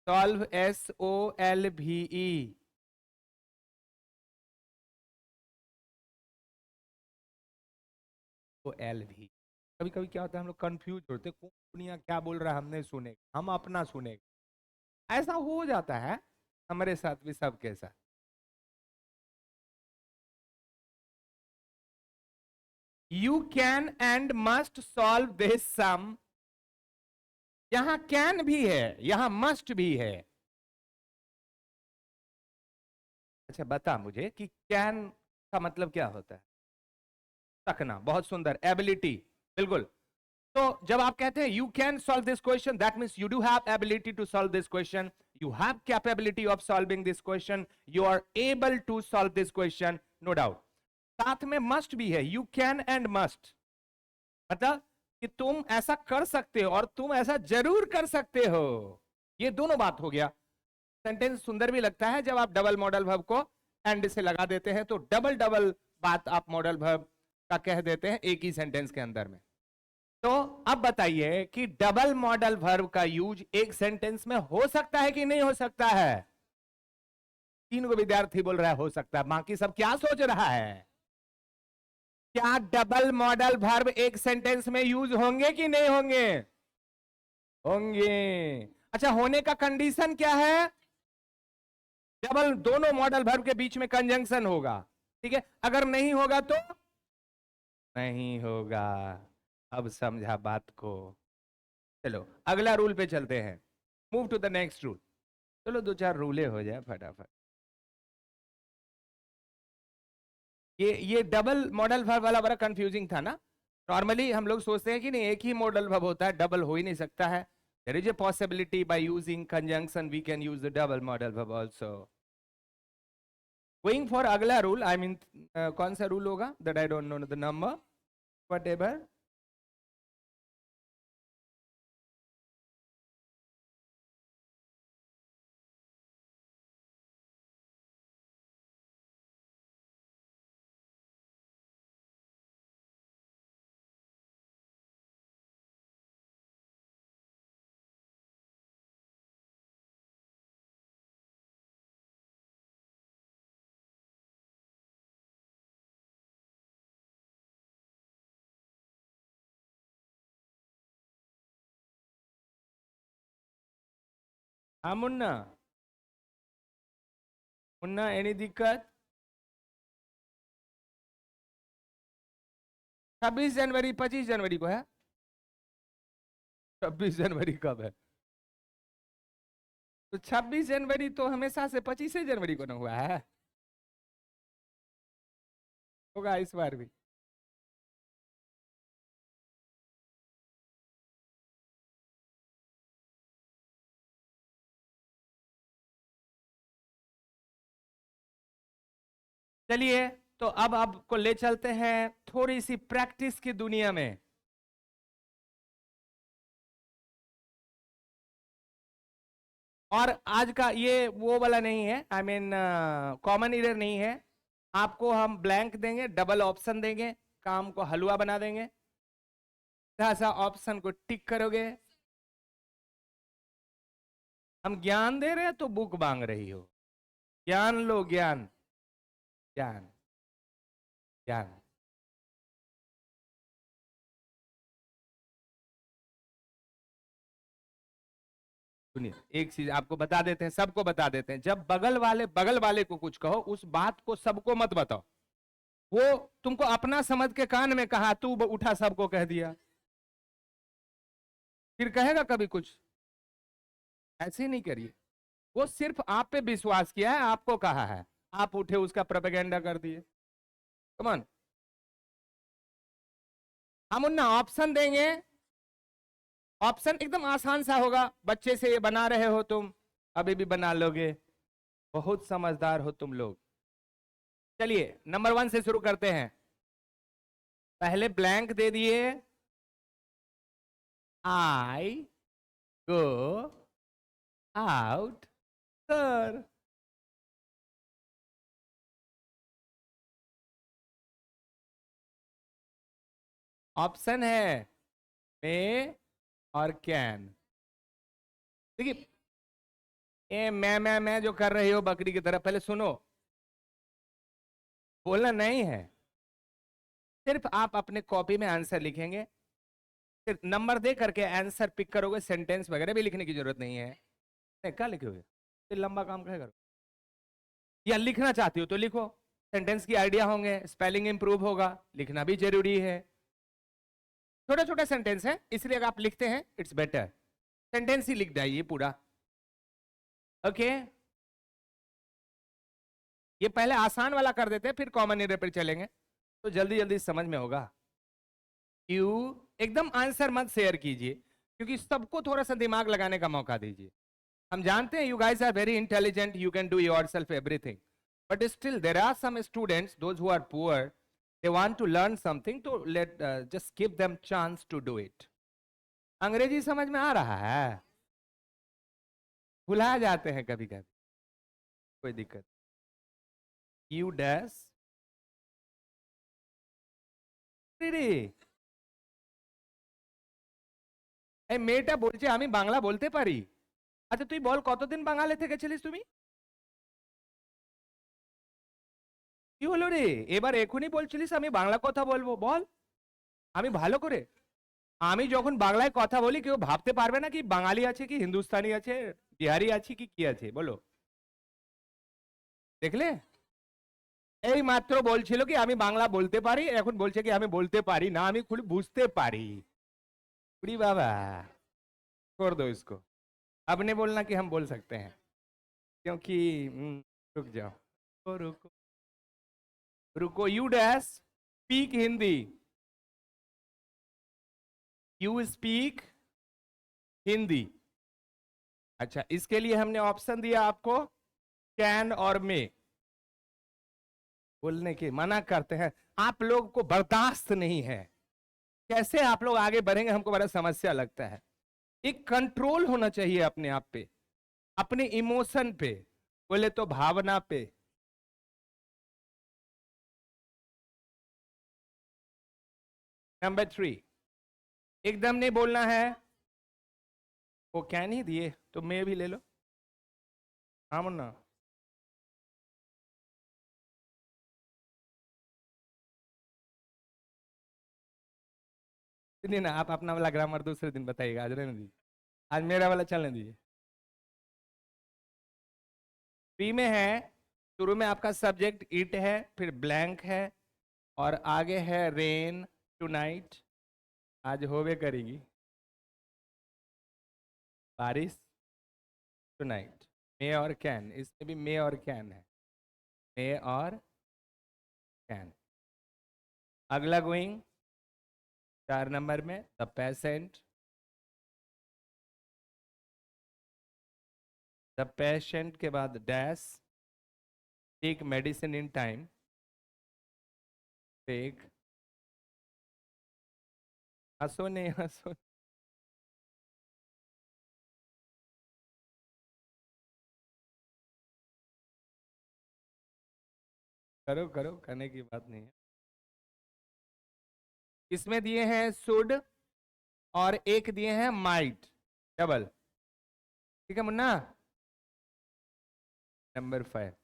solve, SOLVE, OLV। कभी कभी क्या होता है, हम लोग कंफ्यूज होते हैं, कौन दुनिया क्या बोल रहा है, हमने सुने, हम अपना सुने, ऐसा हो जाता है हमारे साथ भी, सबके साथ। You can and must solve this sum, यहां कैन भी है, यहां मस्ट भी है। अच्छा बता मुझे कि कैन का मतलब क्या होता है? सकना, बहुत सुंदर, एबिलिटी, बिल्कुल। तो जब आप कहते हैं you can solve this question, that means you do have ability to solve this question, you have capability of solving this question, you are able to solve this question, no doubt. साथ में must भी है, you can and must, मतलब कि तुम ऐसा कर सकते हो और तुम ऐसा जरूर कर सकते हो, ये दोनों बात हो गया। सेंटेंस सुंदर भी लगता है जब आप डबल मॉडल वर्ब को एंड से लगा देते हैं, तो डबल डबल बात आप मॉडल वर्ब का कह देते हैं एक ही सेंटेंस के अंदर में। तो अब बताइए कि डबल मॉडल वर्ब का यूज एक सेंटेंस में हो सकता है कि नहीं हो सकता है? तीन को विद्यार्थी बोल रहा है हो सकता है, बाकी सब क्या सोच रहा है? क्या डबल मॉडल वर्ब एक सेंटेंस में यूज होंगे कि नहीं होंगे? होंगे। अच्छा, होने का कंडीशन क्या है? डबल दोनों मॉडल वर्ब के बीच में कंजंक्शन होगा, ठीक है। अगर नहीं होगा तो नहीं होगा। अब समझा बात को? चलो अगला रूल पे चलते हैं, move to the next rule. चलो दो चार रूले हो जाए फटाफट। ये डबल मॉडल वर्ब वाला बड़ा कंफ्यूजिंग था ना। नॉर्मली हम लोग सोचते हैं कि नहीं एक ही मॉडल वर्ब होता है, डबल हो ही नहीं सकता है। There is a possibility by using conjunction we can use the double modal verb also. Going for अगला रूल, आई मीन कौन सा रूल होगा, that I don't know the number, whatever. हाँ मुन्ना, मुन्ना एनी दिक्कत? 26 जनवरी 25 जनवरी को है? 26 जनवरी कब है? तो 26 जनवरी तो हमेशा से 25 जनवरी को ना हुआ है? होगा इस बार भी। चलिए, तो अब आपको ले चलते हैं थोड़ी सी प्रैक्टिस की दुनिया में। और आज का ये वो वाला नहीं है, आई मीन कॉमन एरर नहीं है। आपको हम ब्लैंक देंगे, डबल ऑप्शन देंगे, काम को हलवा बना देंगे। सा ऑप्शन को टिक करोगे। हम ज्ञान दे रहे हैं तो बुक मांग रही हो, ज्ञान लो, ज्ञान ज्ञान ज्ञान। सुनिए, एक चीज आपको बता देते हैं, सबको बता देते हैं, जब बगल वाले को कुछ कहो, उस बात को सबको मत बताओ। वो तुमको अपना समझ के कान में कहा, तू उठा सबको कह दिया, फिर कहेगा कभी कुछ? ऐसे नहीं करिए। वो सिर्फ आप पे विश्वास किया है, आपको कहा है, आप उठे उसका प्रोपेगेंडा कर दिए। कमान, हम उन्ना ऑप्शन देंगे। ऑप्शन एकदम आसान सा होगा, बच्चे से ये बना रहे हो तुम, अभी भी बना लोगे, बहुत समझदार हो तुम लोग। चलिए नंबर 1 से शुरू करते हैं। पहले ब्लैंक दे दिए, आई गो आउट सर। ऑप्शन है मे और कैन। देखिए, ये मैं जो कर रही हो बकरी की तरह, पहले सुनो, बोलना नहीं है, सिर्फ आप अपने कॉपी में आंसर लिखेंगे। फिर नंबर दे करके आंसर पिक करोगे, सेंटेंस वगैरह भी लिखने की जरूरत नहीं है। क्या लिखोगे, फिर लंबा काम क्या करो, या लिखना चाहती हो तो लिखो, सेंटेंस की आइडिया होंगे, स्पेलिंग इंप्रूव होगा, लिखना भी जरूरी है। छोटे छोटे सेंटेंस है, इसलिए अगर आप लिखते हैं इट्स बेटर, सेंटेंस ही लिख जाइए पूरा। ओके, ये पहले आसान वाला कर देते हैं, फिर कॉमन एरर पर चलेंगे, तो जल्दी जल्दी समझ में होगा। यू एकदम आंसर मत शेयर कीजिए, क्योंकि सबको थोड़ा सा दिमाग लगाने का मौका दीजिए। हम जानते हैं you guys are very intelligent, you can do yourself everything, but still there are some students those who are poor, they want to learn something, तो let just give them chance to do it. अंग्रेजी समझ में आ रहा है? भुला जाते हैं कभी कभी, कोई दिक्कत। यू डैश এই মেয়েটা বলছে আমি বাংলা বলতে পারি। আচ্ছা তুই বল কতদিন বাঙালি থেকে ছিলিস তুমি? কি হলো রে, এবার এখনই বলছিলিস আমি বাংলা কথা বলবো, বল। আমি ভালো করে, আমি যখন বাংলায় কথা বলি কেউ ভাবতে পারবে না কি বাঙালি আছে কি হিন্দুস্তানি আছে বিহারি আছে কি আছে, বলো। দেখলে, এই মাত্র বলছিল কি আমি বাংলা বলতে পারি, এখন বলছে কি আমি বলতে পারি না, আমি খুব বুঝতে পারি। उड़ी बाबा, छोड़ दो इसको, अब नहीं बोलना कि हम बोल सकते हैं, क्योंकि रुक जाओ, रुको रुको, you dash speak Hindi, you speak Hindi. अच्छा, इसके लिए हमने ऑप्शन दिया आपको कैन और मे, बोलने के मना करते हैं, आप लोग को बर्दाश्त नहीं है, कैसे आप लोग आगे बढ़ेंगे हमको बड़ा समस्या लगता है। एक कंट्रोल होना चाहिए अपने आप पे, अपने इमोशन पे, बोले तो भावना पे। नंबर 3, एकदम नहीं बोलना है, वो कैन ही दिए तो मैं भी ले लो, हाँ मुन्ना। नहीं ना, आप अपना वाला ग्रामर दूसरे दिन बताइएगा, आज रहने दीजिए, आज मेरा वाला चलने दीजिए। बी में है, शुरू में आपका सब्जेक्ट इट है, फिर ब्लैंक है, और आगे है रेन टुनाइट, आज होवे करेगी बारिश, टुनाइट। मे और कैन, इसमें भी मे और कैन है, मे और कैन। अगला गोइंग 4 नंबर में द पेशेंट, द पेशेंट के बाद dash, take medicine in time, take, हंसो नहीं हंसो, करो करो, करने की बात नहीं है। इसमें दिए हैं शुड और एक दिए हैं माइट, डबल, ठीक है मुन्ना। नंबर 5,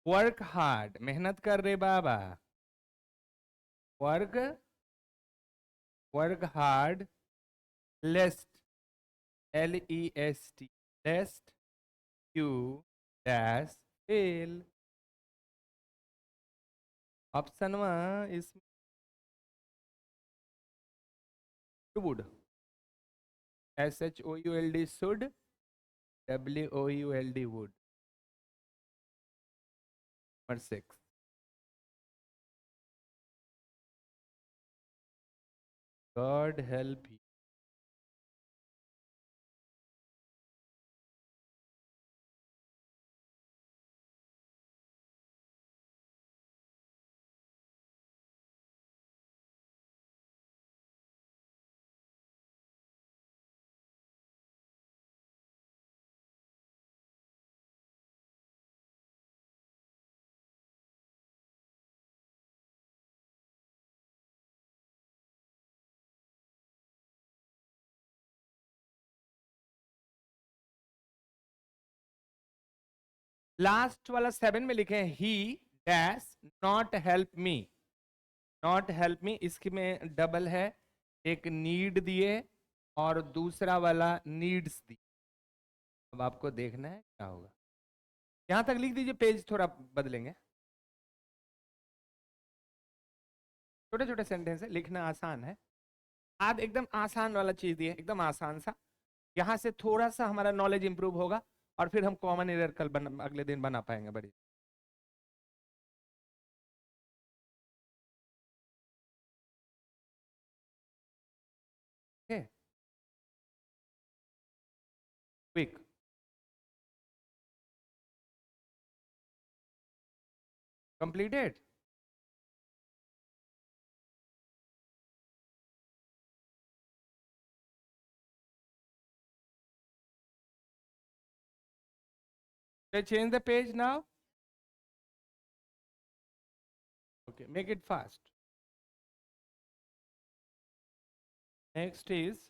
वर्क हार्ड, मेहनत कर रे बाबा, work work hard, lest, LEST, lest you dash fail. Option इसमें would, SHOULD should, WOULD would. Number 6, god help you, last वाला 7 में लिखे ही dash not help me, not help me, इसकी में डबल है, एक नीड दिए और दूसरा वाला नीड्स दी। अब आपको देखना है क्या होगा। यहां तक लिख दीजिए, पेज थोड़ा बदलेंगे। छोटे छोटे सेंटेंस है, लिखना आसान है। आज एकदम आसान वाला चीज दिए, एकदम आसान सा। यहाँ से थोड़ा सा हमारा नॉलेज इंप्रूव होगा और फिर हम कॉमन एरर कल अगले दिन बना पाएंगे बड़ी। Okay, quick. Completed. Change the page now. Okay, make it fast. Next is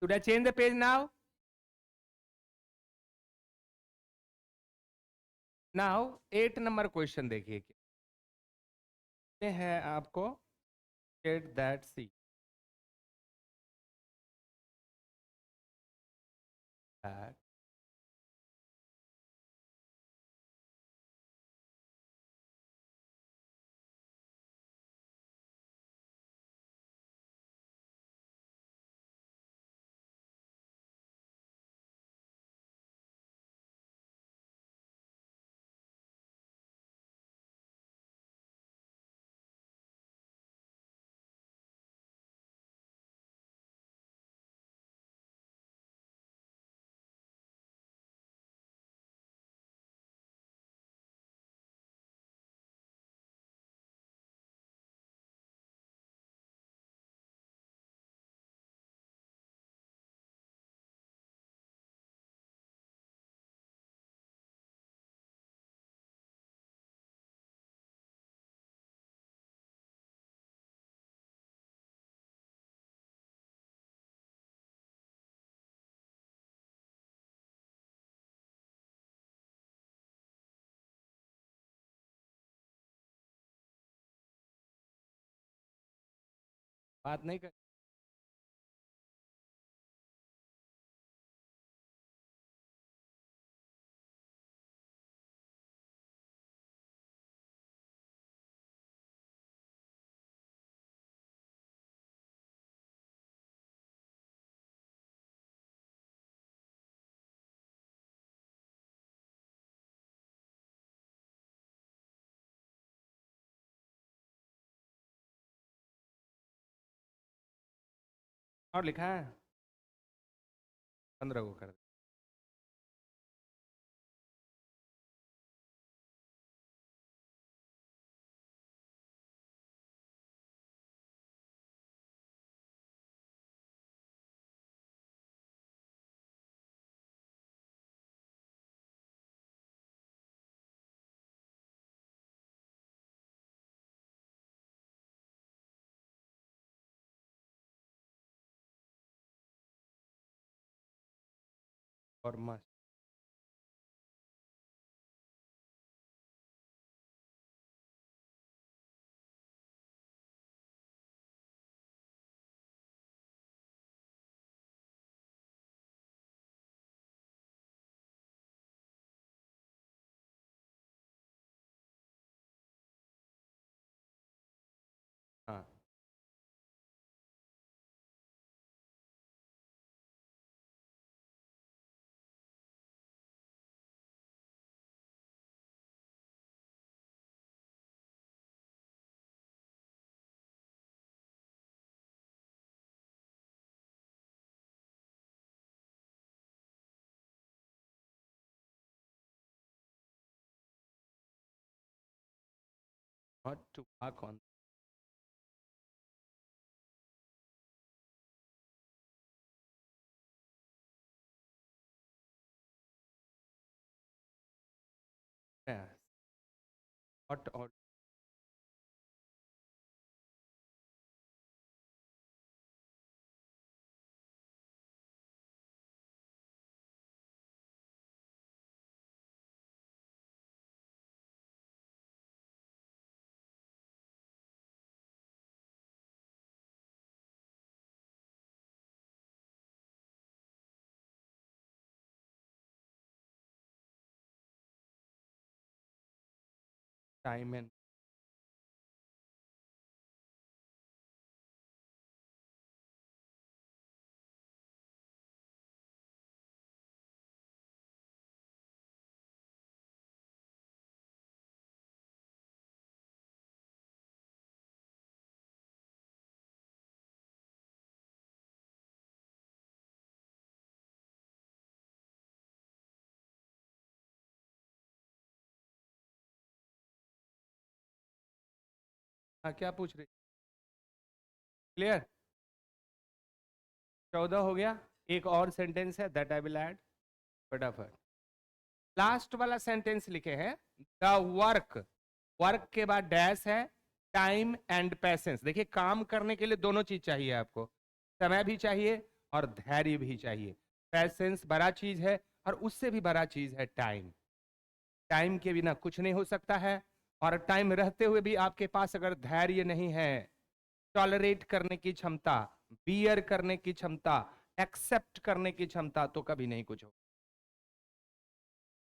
should I change the page now? Now 8 number question देखिए, क्या है आपको, गेट दैट सी दैट बात नहीं कर। और लिखा है 15 को कर दे। और मस्त। हाँ, not to work on. Not और टाइम एंड हाँ, क्या पूछ रही? क्लियर? 14 हो गया। एक और सेंटेंस है, दैट आई विल ऐड। फटाफट लास्ट वाला सेंटेंस लिखे हैं, द वर्क, वर्क के बाद डैश है, टाइम एंड पैसेंस। देखिए, काम करने के लिए दोनों चीज चाहिए आपको, समय भी चाहिए और धैर्य भी चाहिए। पैसेंस बड़ा चीज है और उससे भी बड़ा चीज है टाइम। टाइम के बिना कुछ नहीं हो सकता है, और टाइम रहते हुए भी आपके पास अगर धैर्य नहीं है, टॉलरेट करने की क्षमता, बियर करने की क्षमता, एक्सेप्ट करने की क्षमता, तो कभी नहीं कुछ हो।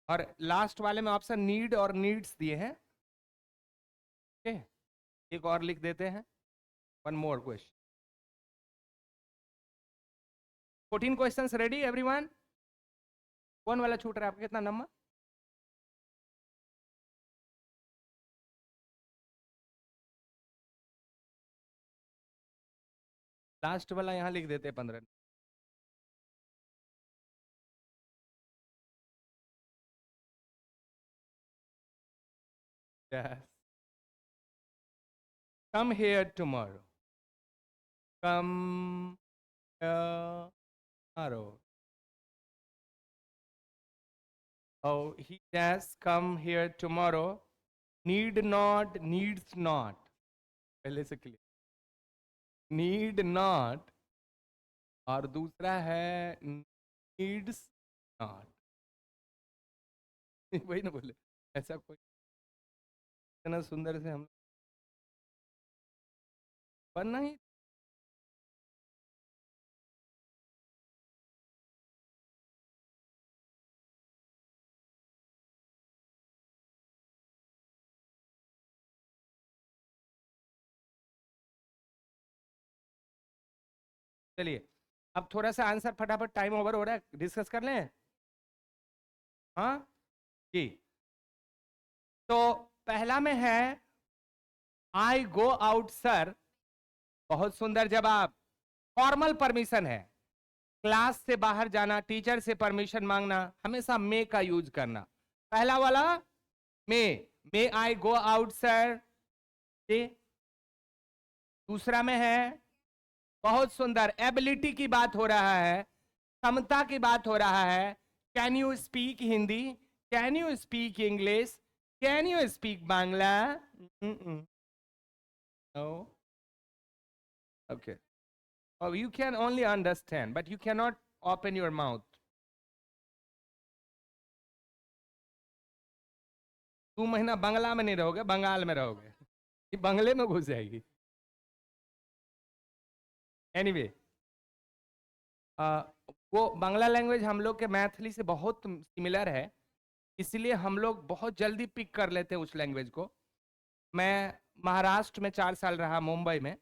और लास्ट वाले में ऑप्शन नीड और नीड्स दिए हैं। ओके, एक और लिख देते हैं, one more question. 14 questions ready everyone? कौन वाला छूट रहा है आपका, कितना नंबर? लास्ट वाला यहां लिख देते हैं 15। Yes. Come here tomorrow. Come here tomorrow. Oh, he has come here tomorrow. Need not, needs not. पहले से क्लियर। नीड नॉट और दूसरा है नीड्स नॉट। वही ना बोले, ऐसा कोई इतना सुंदर से हम बनना ही। चलिए, अब थोड़ा सा आंसर फटाफट, टाइम ओवर हो रहा है, डिस्कस कर लें। हाँ जी, तो पहला में है आई गो आउट सर। बहुत सुंदर जवाब, फॉर्मल परमिशन है। क्लास से बाहर जाना, टीचर से परमिशन मांगना, हमेशा मे का यूज करना। पहला वाला मे आई गो आउट सर। दूसरा में है, बहुत सुंदर, एबिलिटी की बात हो रहा है, क्षमता की बात हो रहा है। Can you speak Hindi, can you speak English, can you speak Bangla? No. Okay, oh, you can only understand but you cannot open your mouth. 2 महीना बंगला में नहीं रहोगे, बंगाल में रहोगे, ये बंगले में घुस जाएगी। एनीवे वो बांग्ला लैंग्वेज हम लोग के मैथिली से बहुत सिमिलर है, इसलिए हम लोग बहुत जल्दी पिक कर लेते हैं उस लैंग्वेज को। मैं महाराष्ट्र में 4 साल रहा, मुंबई में,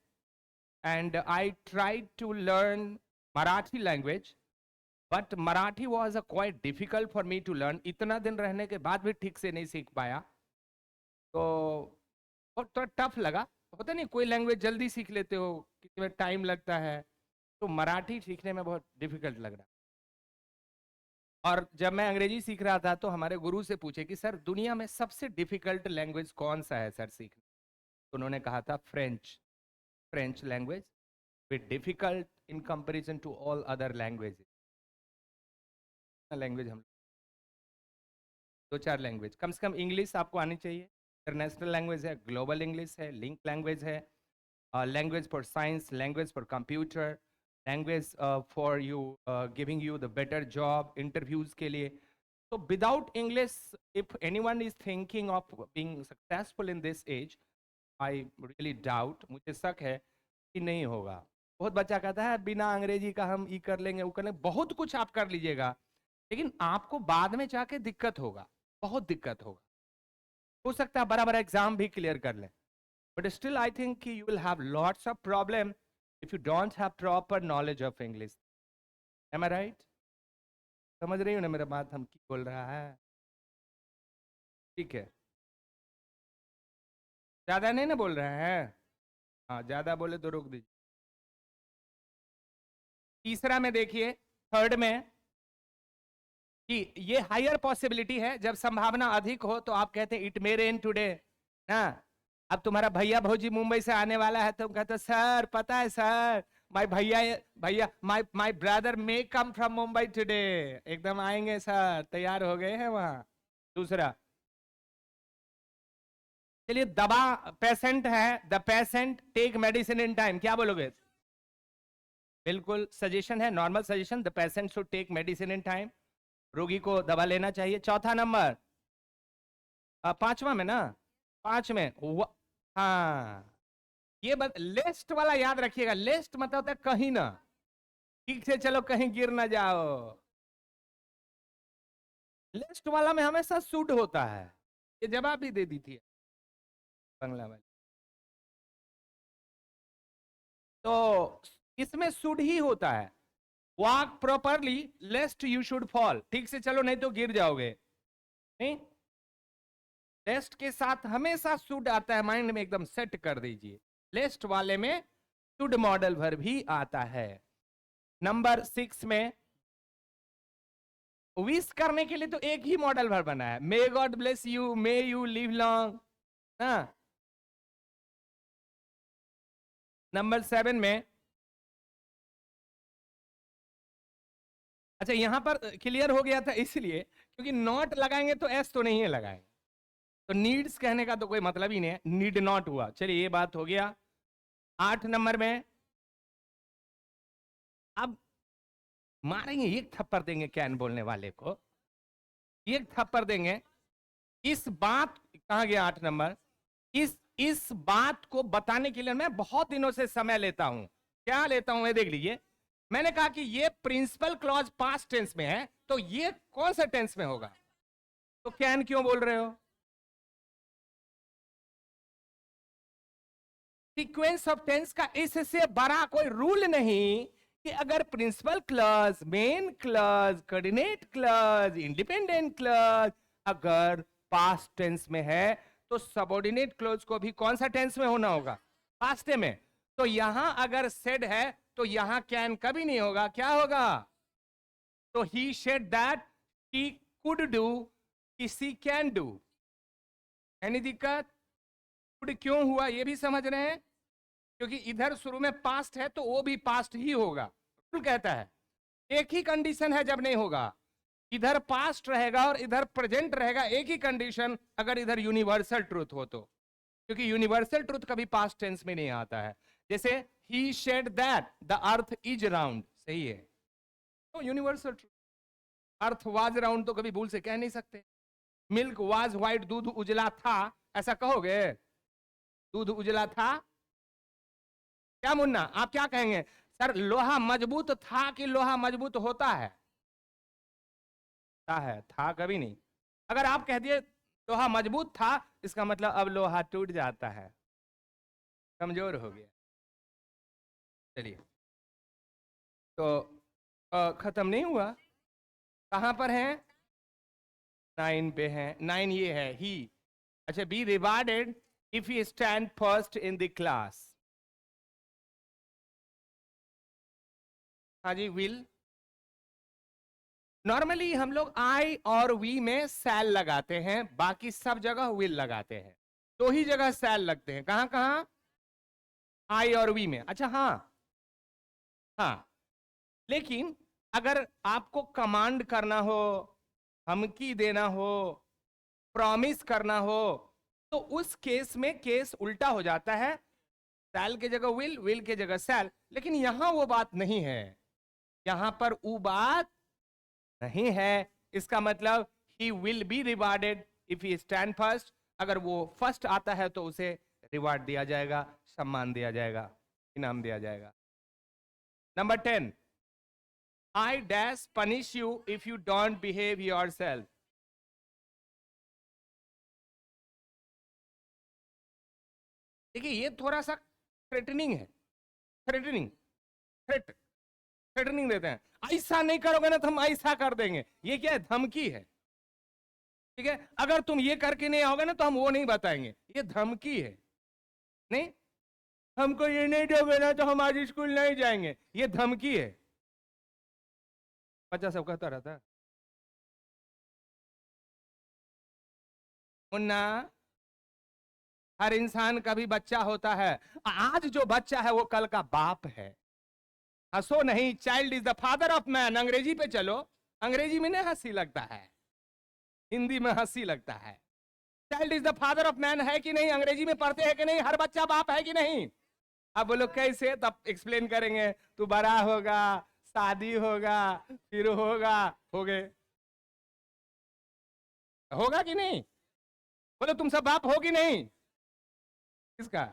and I tried to learn Marathi language, but Marathi was a quite difficult for me to learn. इतना दिन रहने के बाद भी ठीक से नहीं सीख पाया, तो बहुत थोड़ा टफ लगा। होता नहीं, कोई लैंग्वेज जल्दी सीख लेते हो, किसी में टाइम लगता है, तो मराठी सीखने में बहुत डिफिकल्ट लग रहा। और जब मैं अंग्रेजी सीख रहा था तो हमारे गुरु से पूछे कि सर दुनिया में सबसे डिफिकल्ट लैंग्वेज कौन सा है सर सीखना? तो उन्होंने कहा था French. French language with difficult in comparison to all other languages. Language हम 2-4 लैंग्वेज, कम से कम इंग्लिश आपको आनी चाहिए, इंटरनेशनल लैंग्वेज है, ग्लोबल इंग्लिश है, लिंक लैंग्वेज है, language for science, language for computer, language for you giving you the better job interviews के लिए। तो without English, if anyone is thinking of being successful in this age, I really doubt, मुझे शक है कि नहीं होगा। बहुत बच्चा कहता है बिना अंग्रेजी का हम ये कर लेंगे, वो कर लेंगे, बहुत कुछ आप कर लीजिएगा, लेकिन आपको बाद में जाके दिक्कत होगा, बहुत दिक्कत होगा। हो सकता है बड़ा बड़ा एग्जाम भी क्लियर कर लें, but still I think you will have lots of problem if you don't have proper knowledge of English. Am I right? समझ रही हो ना मेरा बात, हम की बोल रहा है? ठीक है, ज्यादा नहीं ना बोल रहे हैं? हाँ, ज्यादा बोले तो रोक दीजिए। तीसरा में देखिए, थर्ड में, कि ये हायर पॉसिबिलिटी है, जब संभावना अधिक हो तो आप कहते हैं इट मे रेन टुडे ना। अब तुम्हारा भैया भौजी मुंबई से आने वाला है, तुम कहते हो सर पता है सर, माय भैया भैया my my brother may come from Mumbai today, एकदम आएंगे सर, तैयार हो गए हैं वहां। दूसरा, चलिए दवा, पेशेंट है, the patient take medicine in time, क्या बोलोगे? बिल्कुल सजेशन है, normal suggestion, the patient should take medicine in time, रोगी को दवा लेना चाहिए। चौथा नंबर, पांचवा में ना, पांच में हाँ, ये लिस्ट वाला याद रखिएगा, लिस्ट मतलब होता है कहीं ना, ठीक से चलो कहीं गिर ना जाओ, लिस्ट वाला में हमेशा सूट होता है। ये जवाब भी दे दी थी बंगला वाली, तो इसमें शुड ही होता है। Walk properly लेस्ट you should fall, ठीक से चलो नहीं तो गिर जाओगे। नहीं, लेस्ट के साथ हमेशा शुड आता है, माइंड में एकदम सेट कर दीजिए। लेस्ट वाले में शुड मॉडल भर भी आता है। नंबर 6 में विश करने के लिए तो एक ही मॉडल भर बना है, may God bless you, may you live long ना। नंबर 7 में, अच्छा यहां पर क्लियर हो गया था इसलिए क्योंकि नॉट लगाएंगे तो एस तो नहीं है लगाएंगे, तो नीड्स कहने का तो कोई मतलब ही नहीं है, नीड नॉट हुआ। चलिए ये बात हो गया। 8 नंबर में, अब मारेंगे, एक थप्पड़ देंगे कैन बोलने वाले को, एक थप्पड़ देंगे। इस बात, कहां गया 8 नंबर, इस बात को बताने के लिए मैं बहुत दिनों से समय लेता हूं। क्या लेता हूं, ये देख लीजिए। मैंने कहा कि ये प्रिंसिपल क्लॉज पास्ट टेंस में है, तो ये कौन सा टेंस में होगा? तो कैन क्यों बोल रहे हो? सीक्वेंस ऑफ टेंस का इससे बड़ा कोई रूल नहीं कि अगर principal clause, main clause, coordinate clause, independent clause अगर पास्ट टेंस में है तो सबऑर्डिनेट क्लॉज को भी कौन सा टेंस में होना होगा? पास्ट में। तो यहां अगर सेड है तो यहां कैन कभी नहीं होगा, क्या होगा? तो he said that he could do, किसी कैन डू। एनी दिक्कत? कुड क्यों हुआ ये भी समझ रहे हैं? क्योंकि इधर शुरू में पास्ट है तो वो भी पास्ट ही होगा, रूल कहता है। एक ही कंडीशन है जब नहीं होगा, इधर पास्ट रहेगा और इधर प्रेजेंट रहेगा, एक ही कंडीशन अगर इधर यूनिवर्सल ट्रूथ हो तो, क्योंकि यूनिवर्सल ट्रूथ कभी पास्ट टेंस में नहीं आता है। जैसे ही said that the earth is round, सही है, तो universal truth. Earth was round तो कभी भूल से कह नहीं सकते। मिल्क वाज व्हाइट, दूध उजला था, ऐसा कहोगे? दूध उजला था, क्या मुन्ना आप क्या कहेंगे? सर लोहा मजबूत था कि लोहा मजबूत होता है? था कभी नहीं। अगर आप कह दिए लोहा मजबूत था, इसका मतलब अब लोहा टूट जाता है, कमजोर हो गया। चलिए, तो खत्म नहीं हुआ, कहां पर है? 9 पे है। 9 ये है ही, अच्छा, B rewarded if you stand first in the class. हाँ जी, विल। नॉर्मली हम लोग आई और वी में सैल लगाते हैं, बाकी सब जगह विल लगाते हैं। दो ही जगह सैल लगते हैं, कहां कहां? आई और वी में। अच्छा, हाँ हाँ, लेकिन अगर आपको कमांड करना हो, धमकी देना हो, प्रॉमिस करना हो, तो उस केस में केस उल्टा हो जाता है, सैल के जगह विल, विल के जगह सैल। लेकिन यहां वो बात नहीं है, यहां पर वो बात नहीं है। इसका मतलब he will be rewarded if he stand first, अगर वो फर्स्ट आता है तो उसे रिवार्ड दिया जाएगा, सम्मान दिया जाएगा, इनाम दिया जाएगा। Number 10, I dash punish you if you don't behave yourself. देखिए ये थोड़ा सा थ्रेटनिंग है, थ्रेटनिंग, थ्रेटनिंग देते हैं, ऐसा नहीं करोगे ना तो हम ऐसा कर देंगे। ये क्या है? धमकी है। ठीक है, अगर तुम ये करके नहीं आओगे ना तो हम वो नहीं बताएंगे, ये धमकी है। नहीं, हमको ये नहीं दोगे ना तो हम आज स्कूल नहीं जाएंगे, ये धमकी है। बच्चा सब कहता रहता है मुन्ना, हर इंसान का भी बच्चा होता है, आज जो बच्चा है वो कल का बाप है। हंसो नहीं, child is the father of man. अंग्रेजी पे चलो, अंग्रेजी में नहीं हंसी लगता है, हिंदी में हंसी लगता है। Child is the father of man है कि नहीं? अंग्रेजी में पढ़ते हैं कि नहीं? हर बच्चा बाप है कि नहीं? अब बोलो कैसे, तब एक्सप्लेन करेंगे। तू बड़ा होगा, शादी होगा, फिर होगा, हो गए, होगा कि नहीं? बोलो तुम सब बाप हो कि नहीं? किसका?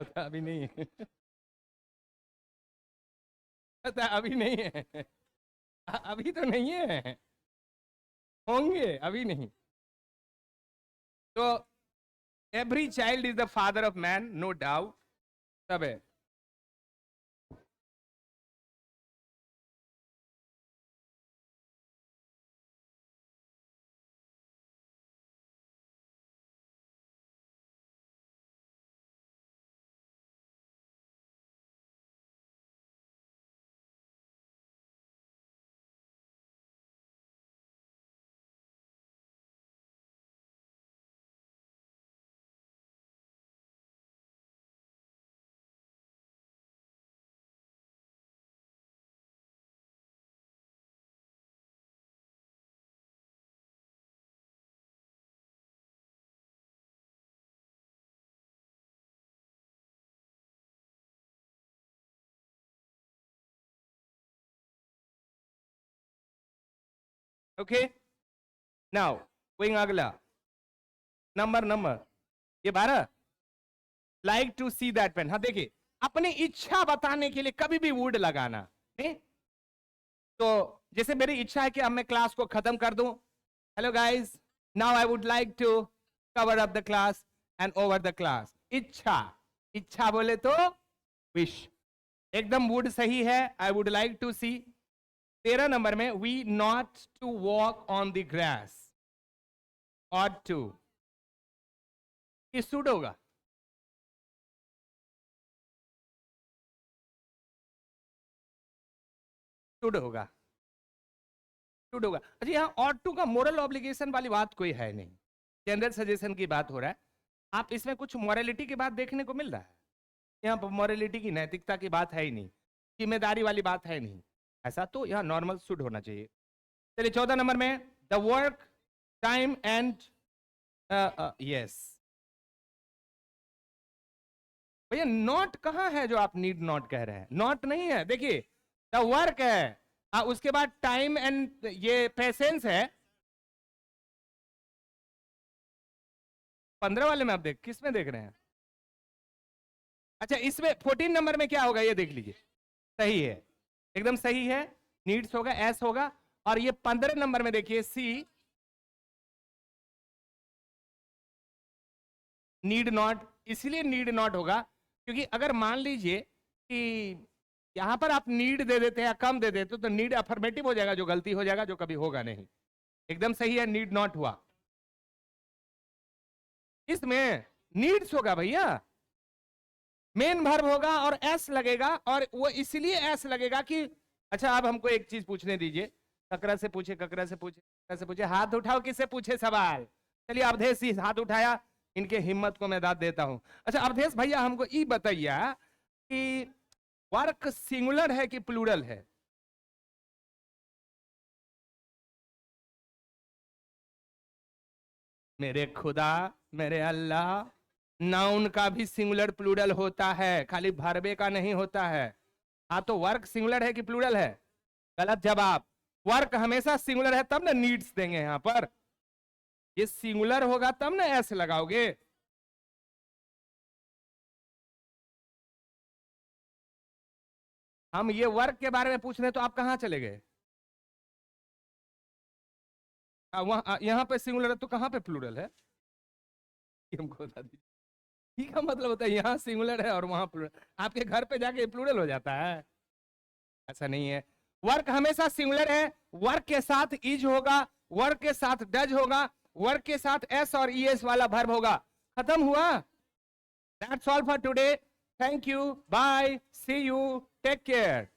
पता अभी नहीं है। पता अभी नहीं है, अभी तो नहीं है, होंगे, अभी नहीं। तो every child is the father of man, no doubt, सब है। ओके, नाउ गोइंग अगला, नंबर ये 12, like to see that pen. हाँ देखिए, अपनी इच्छा बताने के लिए कभी भी वुड लगाना, नहीं? तो जैसे मेरी इच्छा है कि अब मैं क्लास को खत्म कर दूं। Hello guys, now I would like to cover up the class and over the class. इच्छा, इच्छा बोले तो विश, एकदम वुड सही है। I would like to see. 13 number में we not to walk on the grass, ought to, ये suit होगा? सूट होगा, सूट होगा। अच्छा, यहाँ ऑट टू का मोरल ऑब्लिगेशन वाली बात कोई है नहीं, जनरल सजेशन की बात हो रहा है। आप इसमें कुछ मॉरलिटी की बात देखने को मिल रहा है? यहाँ पर मॉरलिटी की, नैतिकता की बात है ही नहीं, जिम्मेदारी वाली बात है नहीं, ऐसा तो यहाँ नॉर्मल शुड होना चाहिए। चलिए 14 नंबर में, the work time and, yes भैया, नॉट कहाँ है जो आप नीड नॉट कह रहे हैं? नॉट नहीं है, देखिए द वर्क है, उसके बाद टाइम एंड ये पेशेंस है। 15 वाले में आप देख, किस में देख रहे हैं? अच्छा, इसमें 14 नंबर में क्या होगा ये देख लीजिए, सही है, एकदम सही है, नीड्स होगा, एस होगा। और ये 15 नंबर में देखिए, सी, नीड नॉट, इसलिए नीड नॉट होगा क्योंकि अगर मान लीजिए कि यहां पर आप नीड दे देते या कम दे देते तो नीड अफर्मेटिव हो जाएगा, जो गलती हो जाएगा, जो कभी होगा नहीं। एकदम सही है, नीड नॉट हुआ। इसमें नीड्स होगा भैया, मेन वर्ब होगा और एस लगेगा, और वो इसलिए एस लगेगा कि, अच्छा आप हमको एक चीज पूछने दीजिए, ककरा से पूछे, ककरा से पूछे, ककरा से पूछे, हाथ उठाओ, किससे पूछे सवाल? चलिए अवधेश जी हाथ उठाया, इनके हिम्मत को मैं दाद देता हूं। अच्छा अवधेश भैया हमको ये बताइए कि वर्क सिंगुलर है कि प्लूरल है? मेरे खुदा, मेरे अल्लाह, नाउन का भी सिंगुलर प्लूरल होता है, खाली भरबे का नहीं होता है। हाँ तो वर्क सिंगुलर है कि प्लूरल है? गलत जवाब। वर्क हमेशा सिंगुलर है तब ना नीड्स देंगे यहां पर, ये सिंगुलर होगा तब ना एस लगाओगे। हम ये वर्क के बारे में पूछ रहे हैं तो आप कहां चले गए? वहां यहाँ पे सिंगुलर है तो कहां पे प्लूरल है? ये हमको बता दीजिए। ही का मतलब होता है यहाँ सिंगुलर है और वहां प्लूरल। आपके घर पे जाके प्लूरल हो जाता है? ऐसा नहीं है। वर्क हमेशा सिंगुलर है। वर्क के साथ इज होगा, वर्क के साथ डज होगा, वर्क के साथ एस और ईएस वाला वर्ब होगा। खत्म हुआ? That's all for today. Thank you, bye, see you, take care.